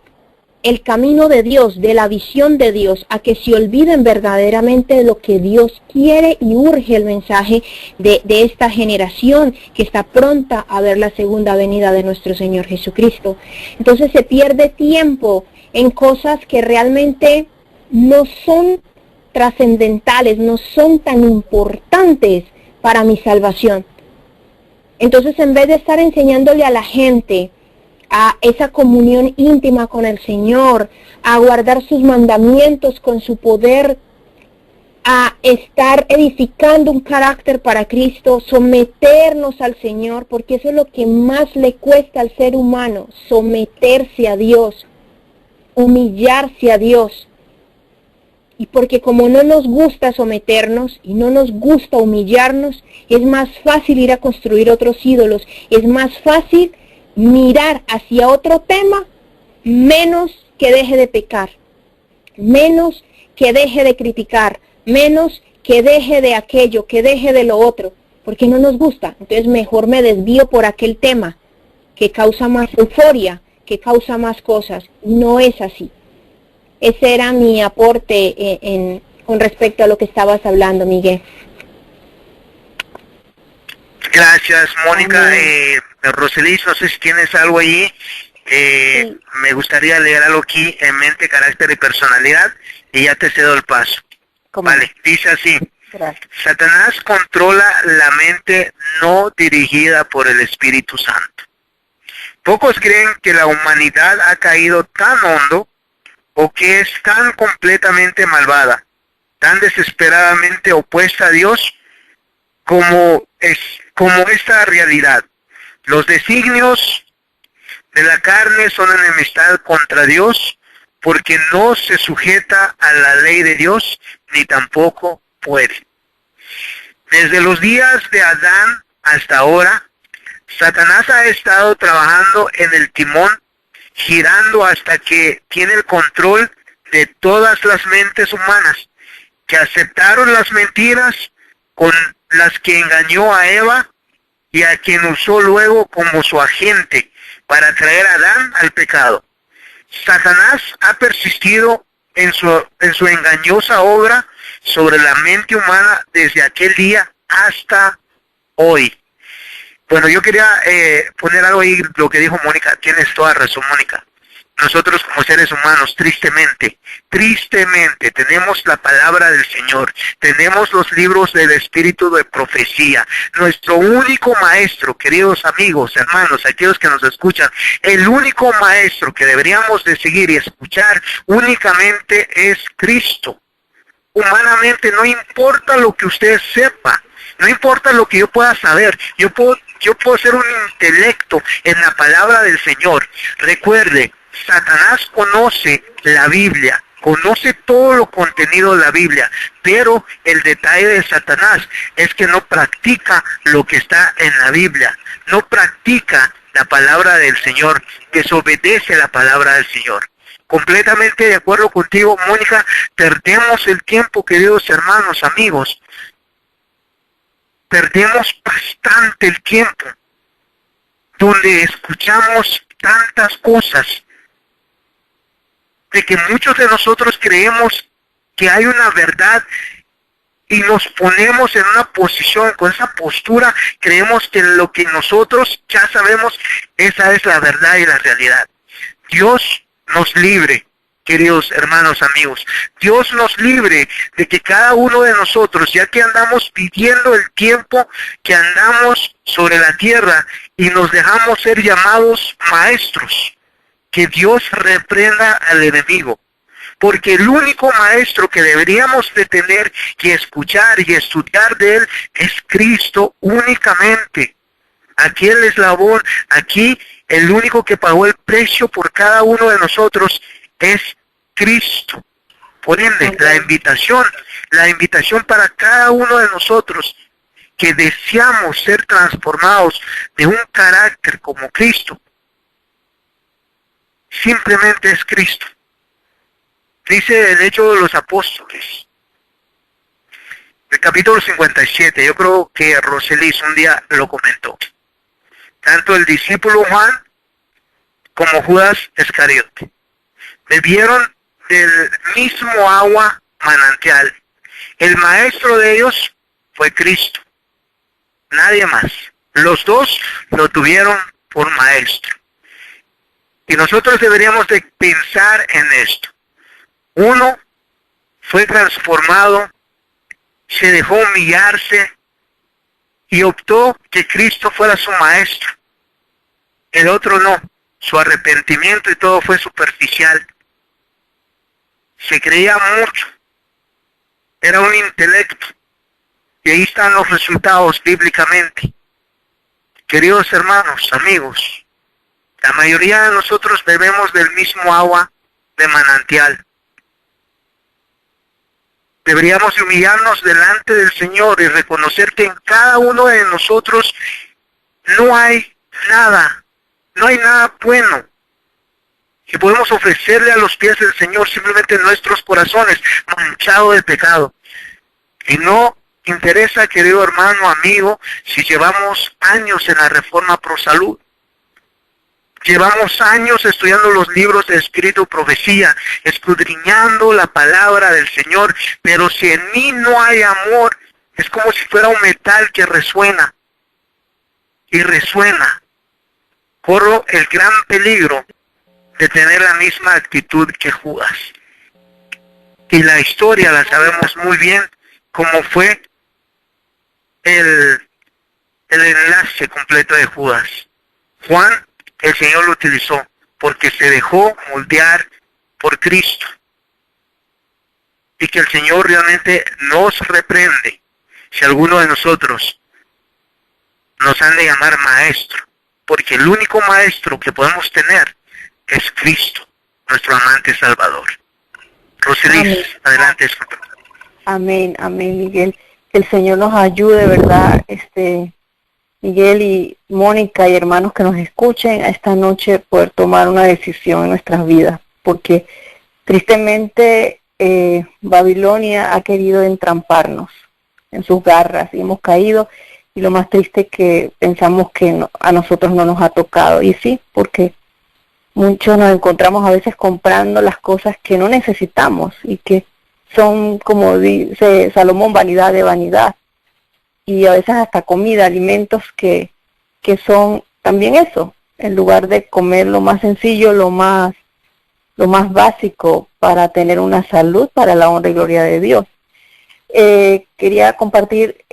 Speaker 5: el camino de Dios, de la visión de Dios, a que se olviden verdaderamente de lo que Dios quiere y urge el mensaje de esta generación que está pronta a ver la segunda venida de nuestro Señor Jesucristo. Entonces se pierde tiempo en cosas que realmente no son trascendentales, no son tan importantes para mi salvación. Entonces, en vez de estar enseñándole a la gente a esa comunión íntima con el Señor, a guardar sus mandamientos con su poder, a estar edificando un carácter para Cristo, someternos al Señor, porque eso es lo que más le cuesta al ser humano, someterse a Dios, humillarse a Dios. Y porque como no nos gusta someternos y no nos gusta humillarnos, es más fácil ir a construir otros ídolos, es más fácil mirar hacia otro tema, menos que deje de pecar, menos que deje de criticar, menos que deje de aquello, que deje de lo otro, porque no nos gusta. Entonces mejor me desvío por aquel tema que causa más euforia, que causa más cosas. No es así. Ese era mi aporte con respecto a lo que estabas hablando, Miguel.
Speaker 3: Gracias, Mónica. Roselis, no sé si tienes algo allí.
Speaker 5: Sí.
Speaker 3: Me gustaría leer algo aquí en mente, carácter y personalidad, y ya te cedo el paso. Vale, dice así.
Speaker 4: Gracias.
Speaker 3: Satanás controla la mente no dirigida por el Espíritu Santo. Pocos creen que la humanidad ha caído tan hondo o que es tan completamente malvada, tan desesperadamente opuesta a Dios como esta realidad. Los designios de la carne son enemistad contra Dios porque no se sujeta a la ley de Dios ni tampoco puede. Desde los días de Adán hasta ahora, Satanás ha estado trabajando en el timón, girando hasta que tiene el control de todas las mentes humanas, que aceptaron las mentiras con las que engañó a Eva y a quien usó luego como su agente para traer a Adán al pecado. Satanás ha persistido en su engañosa obra sobre la mente humana desde aquel día hasta hoy. Bueno, yo quería poner algo ahí, lo que dijo Mónica. Tienes toda razón, Mónica. Nosotros como seres humanos, tristemente, tenemos la palabra del Señor, tenemos los libros del Espíritu de profecía. Nuestro único maestro, queridos amigos, hermanos, aquellos que nos escuchan, el único maestro que deberíamos de seguir y escuchar únicamente es Cristo. Humanamente, no importa lo que usted sepa, no importa lo que yo pueda saber, yo puedo ser un intelecto en la palabra del Señor. Recuerde, Satanás conoce la Biblia, conoce todo lo contenido de la Biblia, pero el detalle de Satanás es que no practica lo que está en la Biblia, no practica la palabra del Señor, desobedece la palabra del Señor. Completamente de acuerdo contigo, Mónica, perdemos el tiempo, queridos hermanos, amigos, perdemos bastante el tiempo, donde escuchamos tantas cosas, de que muchos de nosotros creemos que hay una verdad y nos ponemos en una posición, con esa postura, creemos que lo que nosotros ya sabemos, esa es la verdad y la realidad. Dios nos libre, queridos hermanos, amigos. Dios nos libre de que cada uno de nosotros, ya que andamos pidiendo el tiempo que andamos sobre la tierra y nos dejamos ser llamados maestros, que Dios reprenda al enemigo. Porque el único maestro que deberíamos de tener y escuchar y estudiar de él es Cristo únicamente. Aquí el eslabón, aquí el único que pagó el precio por cada uno de nosotros es Cristo. Por ende, la invitación para cada uno de nosotros que deseamos ser transformados de un carácter como Cristo, simplemente es Cristo. Dice el Hecho de los Apóstoles, el capítulo 57, yo creo que Roselis un día lo comentó. Tanto el discípulo Juan como Judas Iscariote bebieron del mismo agua manantial. El maestro de ellos fue Cristo, nadie más. Los dos lo tuvieron por maestro. Y nosotros deberíamos de pensar en esto. Uno fue transformado, se dejó humillarse, y optó que Cristo fuera su maestro. El otro no. Su arrepentimiento y todo fue superficial. Se creía mucho. Era un intelecto. Y ahí están los resultados bíblicamente. Queridos hermanos, amigos, la mayoría de nosotros bebemos del mismo agua de manantial. Deberíamos humillarnos delante del Señor y reconocer que en cada uno de nosotros no hay nada bueno que podemos ofrecerle a los pies del Señor, simplemente nuestros corazones manchados de pecado. Y no interesa, querido hermano, amigo, si llevamos años en la Reforma Pro Salud. Llevamos años estudiando los libros de Espíritu y Profecía, escudriñando la palabra del Señor, pero si en mí no hay amor, es como si fuera un metal que resuena y resuena. Corro el gran peligro de tener la misma actitud que Judas. Y la historia la sabemos muy bien, cómo fue el enlace completo de Judas. Juan, el Señor lo utilizó porque se dejó moldear por Cristo. Y que el Señor realmente nos reprende si alguno de nosotros nos han de llamar maestro. Porque el único maestro que podemos tener es Cristo, nuestro amante Salvador. Roselis, adelante.
Speaker 4: Amén, amén, Miguel. Que el Señor nos ayude, ¿verdad? Miguel y Mónica y hermanos que nos escuchen, a esta noche poder tomar una decisión en nuestras vidas, porque tristemente Babilonia ha querido entramparnos en sus garras y hemos caído, y lo más triste es que pensamos que a nosotros no nos ha tocado, y sí, porque muchos nos encontramos a veces comprando las cosas que no necesitamos y que son, como dice Salomón, vanidad de vanidad. Y a veces hasta comida, alimentos que son también eso, en lugar de comer lo más sencillo, lo más básico para tener una salud para la honra y gloria de Dios. Quería compartir,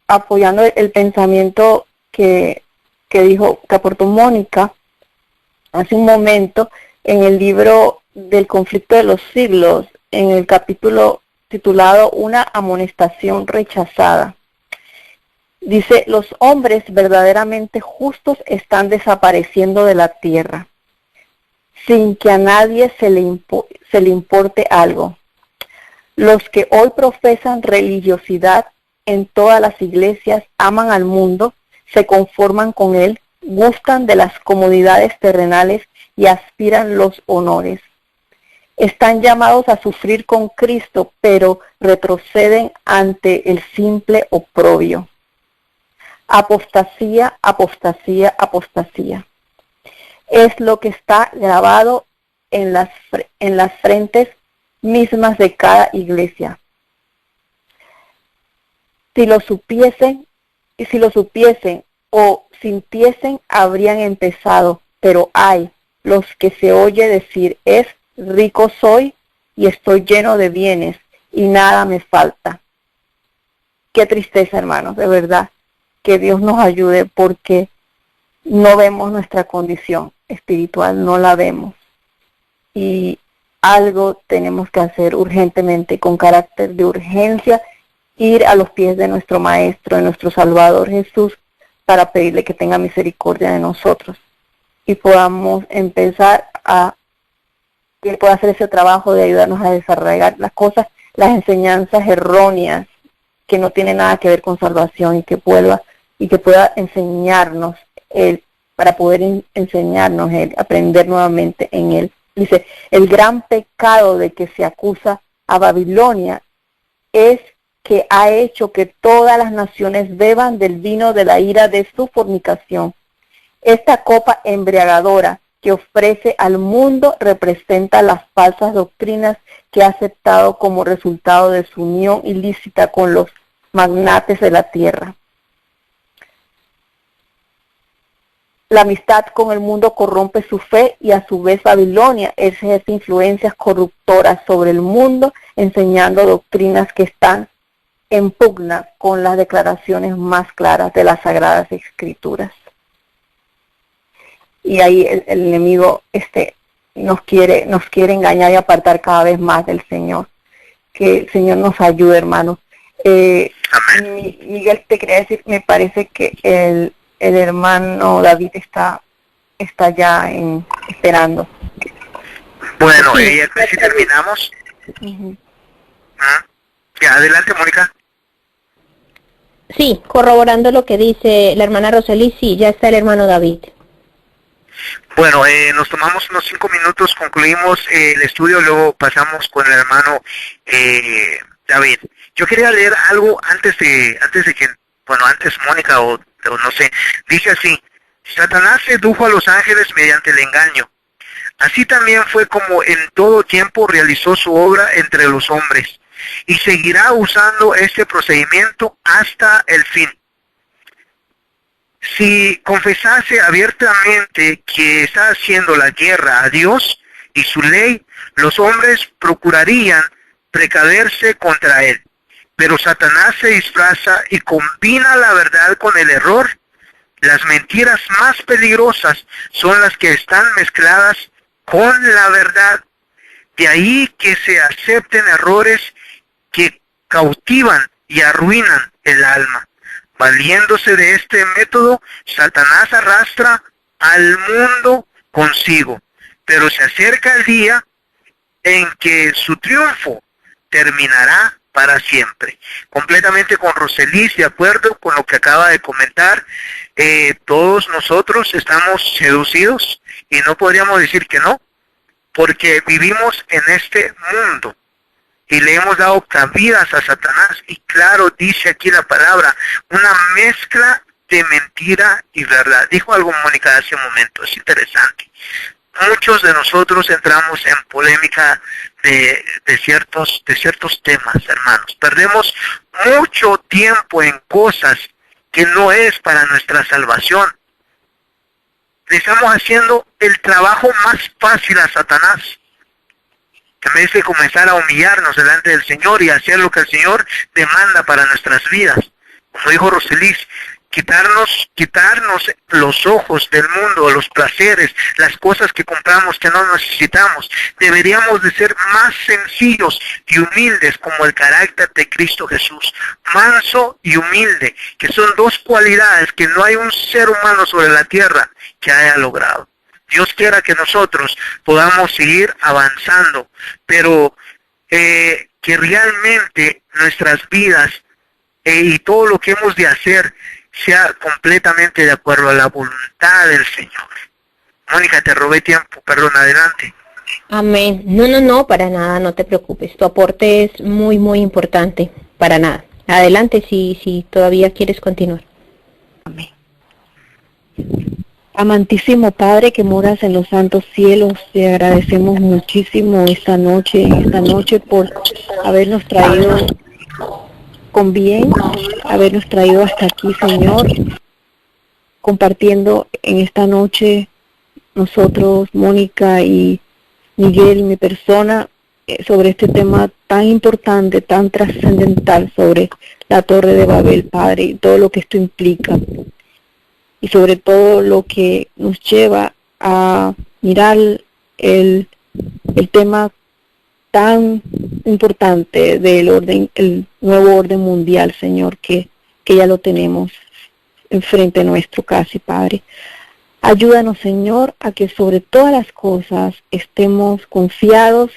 Speaker 4: apoyando el pensamiento que aportó Mónica hace un momento, en el libro del conflicto de los siglos, en el capítulo titulado Una amonestación rechazada. Dice, los hombres verdaderamente justos están desapareciendo de la tierra, sin que a nadie se le importe algo. Los que hoy profesan religiosidad en todas las iglesias aman al mundo, se conforman con él, gustan de las comodidades terrenales y aspiran los honores. Están llamados a sufrir con Cristo, pero retroceden ante el simple oprobio. Apostasía, apostasía, apostasía. Es lo que está grabado en las frentes mismas de cada iglesia. Si lo supiesen o sintiesen, habrían empezado, pero hay los que se oye decir, rico soy y estoy lleno de bienes y nada me falta. Qué tristeza, hermanos, de verdad. Que Dios nos ayude, porque no vemos nuestra condición espiritual, no la vemos. Y algo tenemos que hacer urgentemente, con carácter de urgencia, ir a los pies de nuestro Maestro, de nuestro Salvador Jesús, para pedirle que tenga misericordia de nosotros y podamos empezar que Él pueda hacer ese trabajo de ayudarnos a desarraigar las cosas, las enseñanzas erróneas que no tienen nada que ver con salvación, y que pueda enseñarnos Él, para poder enseñarnos Él, aprender nuevamente en Él. Dice, el gran pecado de que se acusa a Babilonia es que ha hecho que todas las naciones beban del vino de la ira de su fornicación. Esta copa embriagadora que ofrece al mundo representa las falsas doctrinas que ha aceptado como resultado de su unión ilícita con los magnates de la tierra. La amistad con el mundo corrompe su fe, y a su vez Babilonia ejerce influencias corruptoras sobre el mundo, enseñando doctrinas que están en pugna con las declaraciones más claras de las Sagradas Escrituras. Y ahí el enemigo nos quiere engañar y apartar cada vez más del Señor. Que el Señor nos ayude, hermanos. Miguel, te quería decir, me parece que el hermano David está ya esperando.
Speaker 3: Bueno,
Speaker 4: Sí,
Speaker 3: ya casi terminamos.
Speaker 4: Uh-huh.
Speaker 3: Ya, adelante, Mónica.
Speaker 5: Sí, corroborando lo que dice la hermana Rosely, sí, ya está el hermano David.
Speaker 3: Bueno, nos tomamos unos 5 minutos, concluimos el estudio, luego pasamos con el hermano David. Yo quería leer algo antes de que, bueno, antes Mónica o no sé, dice así: Satanás sedujo a los ángeles mediante el engaño. Así también fue como en todo tiempo realizó su obra entre los hombres, y seguirá usando este procedimiento hasta el fin. Si confesase abiertamente que está haciendo la guerra a Dios y su ley, los hombres procurarían precaverse contra él. Pero Satanás se disfraza y combina la verdad con el error. Las mentiras más peligrosas son las que están mezcladas con la verdad. De ahí que se acepten errores que cautivan y arruinan el alma. Valiéndose de este método, Satanás arrastra al mundo consigo, pero se acerca el día en que su triunfo terminará para siempre. Completamente con Rosely, de acuerdo con lo que acaba de comentar. Todos nosotros estamos seducidos y no podríamos decir que no, porque vivimos en este mundo y le hemos dado cabidas a Satanás. Y claro, dice aquí la palabra, una mezcla de mentira y verdad. Dijo algo Mónica hace un momento, es interesante. Muchos de nosotros entramos en polémica de ciertos temas, hermanos. Perdemos mucho tiempo en cosas que no es para nuestra salvación. Le estamos haciendo el trabajo más fácil a Satanás, en vez de comenzar a humillarnos delante del Señor y hacer lo que el Señor demanda para nuestras vidas. Como dijo Rosely, quitarnos los ojos del mundo, los placeres, las cosas que compramos que no necesitamos. Deberíamos de ser más sencillos y humildes como el carácter de Cristo Jesús. Manso y humilde, que son dos cualidades que no hay un ser humano sobre la tierra que haya logrado. Dios quiera que nosotros podamos seguir avanzando, pero que realmente nuestras vidas y todo lo que hemos de hacer sea completamente de acuerdo a la voluntad del Señor. Mónica, te robé tiempo, perdón, adelante.
Speaker 5: Amén. No, para nada, no te preocupes. Tu aporte es muy, muy importante, para nada. Adelante si todavía quieres continuar.
Speaker 4: Amén. Amantísimo Padre que moras en los santos cielos, te agradecemos muchísimo esta noche por habernos traído con bien, habernos traído hasta aquí, Señor, compartiendo en esta noche nosotros, Mónica y Miguel, mi persona, sobre este tema tan importante, tan trascendental, sobre la Torre de Babel, Padre, y todo lo que esto implica. Y sobre todo lo que nos lleva a mirar el tema tan importante del orden, el nuevo orden mundial, Señor, que ya lo tenemos enfrente nuestro casi, Padre. Ayúdanos, Señor, a que sobre todas las cosas estemos confiados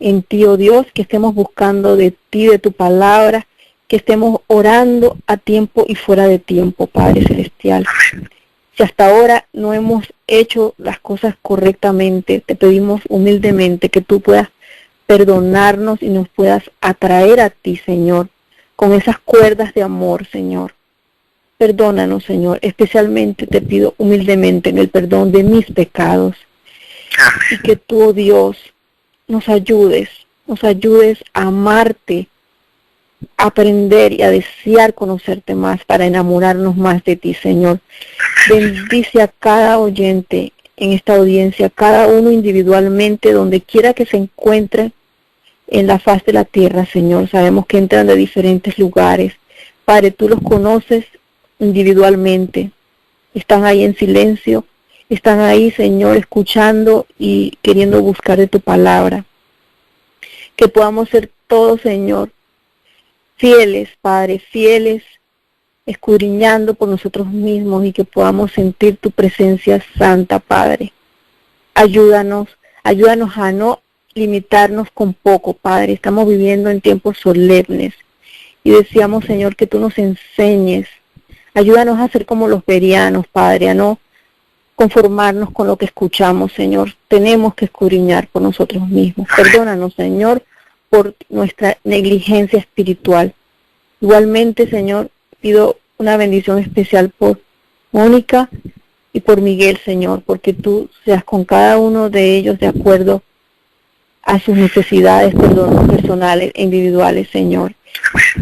Speaker 4: en ti, oh Dios, que estemos buscando de ti, de tu palabra, que estemos orando a tiempo y fuera de tiempo, Padre Celestial. Si hasta ahora no hemos hecho las cosas correctamente, te pedimos humildemente que tú puedas perdonarnos y nos puedas atraer a ti, Señor, con esas cuerdas de amor, Señor. Perdónanos, Señor, especialmente te pido humildemente en el perdón de mis pecados. Y que tú, oh Dios, nos ayudes a amarte, a aprender y a desear conocerte más para enamorarnos más de ti, Señor. Bendice a cada oyente en esta audiencia, cada uno individualmente, donde quiera que se encuentre en la faz de la tierra, Señor. Sabemos que entran de diferentes lugares. Padre, tú los conoces individualmente. Están ahí en silencio, están ahí, Señor, escuchando y queriendo buscar de tu palabra. Que podamos ser todos, Señor, fieles, Padre, fieles, escudriñando por nosotros mismos y que podamos sentir tu presencia santa, Padre. Ayúdanos a no limitarnos con poco, Padre. Estamos viviendo en tiempos solemnes y deseamos, Señor, que tú nos enseñes. Ayúdanos a ser como los bereanos, Padre, a no conformarnos con lo que escuchamos, Señor. Tenemos que escudriñar por nosotros mismos. Perdónanos, Señor, por nuestra negligencia espiritual. Igualmente, Señor, pido una bendición especial por Mónica y por Miguel, Señor, porque tú seas con cada uno de ellos de acuerdo a sus necesidades, personales e individuales, Señor.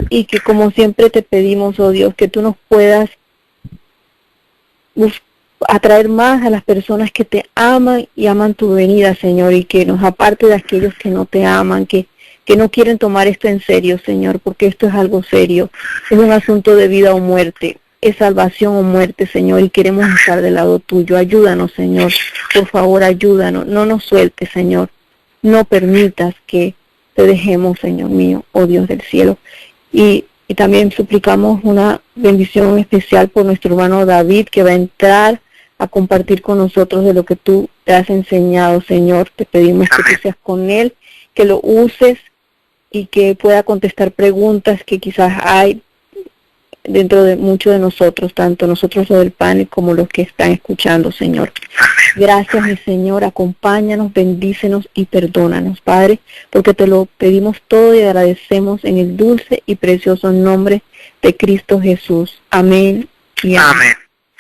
Speaker 4: Y que como siempre te pedimos, oh Dios, que tú nos puedas atraer más a las personas que te aman y aman tu venida, Señor, y que nos aparte de aquellos que no te aman, que no quieren tomar esto en serio, Señor, porque esto es algo serio, es un asunto de vida o muerte, es salvación o muerte, Señor, y queremos estar del lado tuyo. Ayúdanos, Señor, por favor, ayúdanos, no nos sueltes, Señor, no permitas que te dejemos, Señor mío, oh Dios del cielo. Y también suplicamos una bendición especial por nuestro hermano David, que va a entrar a compartir con nosotros de lo que tú te has enseñado, Señor. Te pedimos que tú seas con él, que lo uses y que pueda contestar preguntas que quizás hay dentro de muchos de nosotros, tanto nosotros los del panel como los que están escuchando, Señor. Gracias, mi Señor, acompáñanos, bendícenos y perdónanos, Padre, porque te lo pedimos todo y agradecemos en el dulce y precioso nombre de Cristo Jesús. Amén y amén.
Speaker 3: Amén.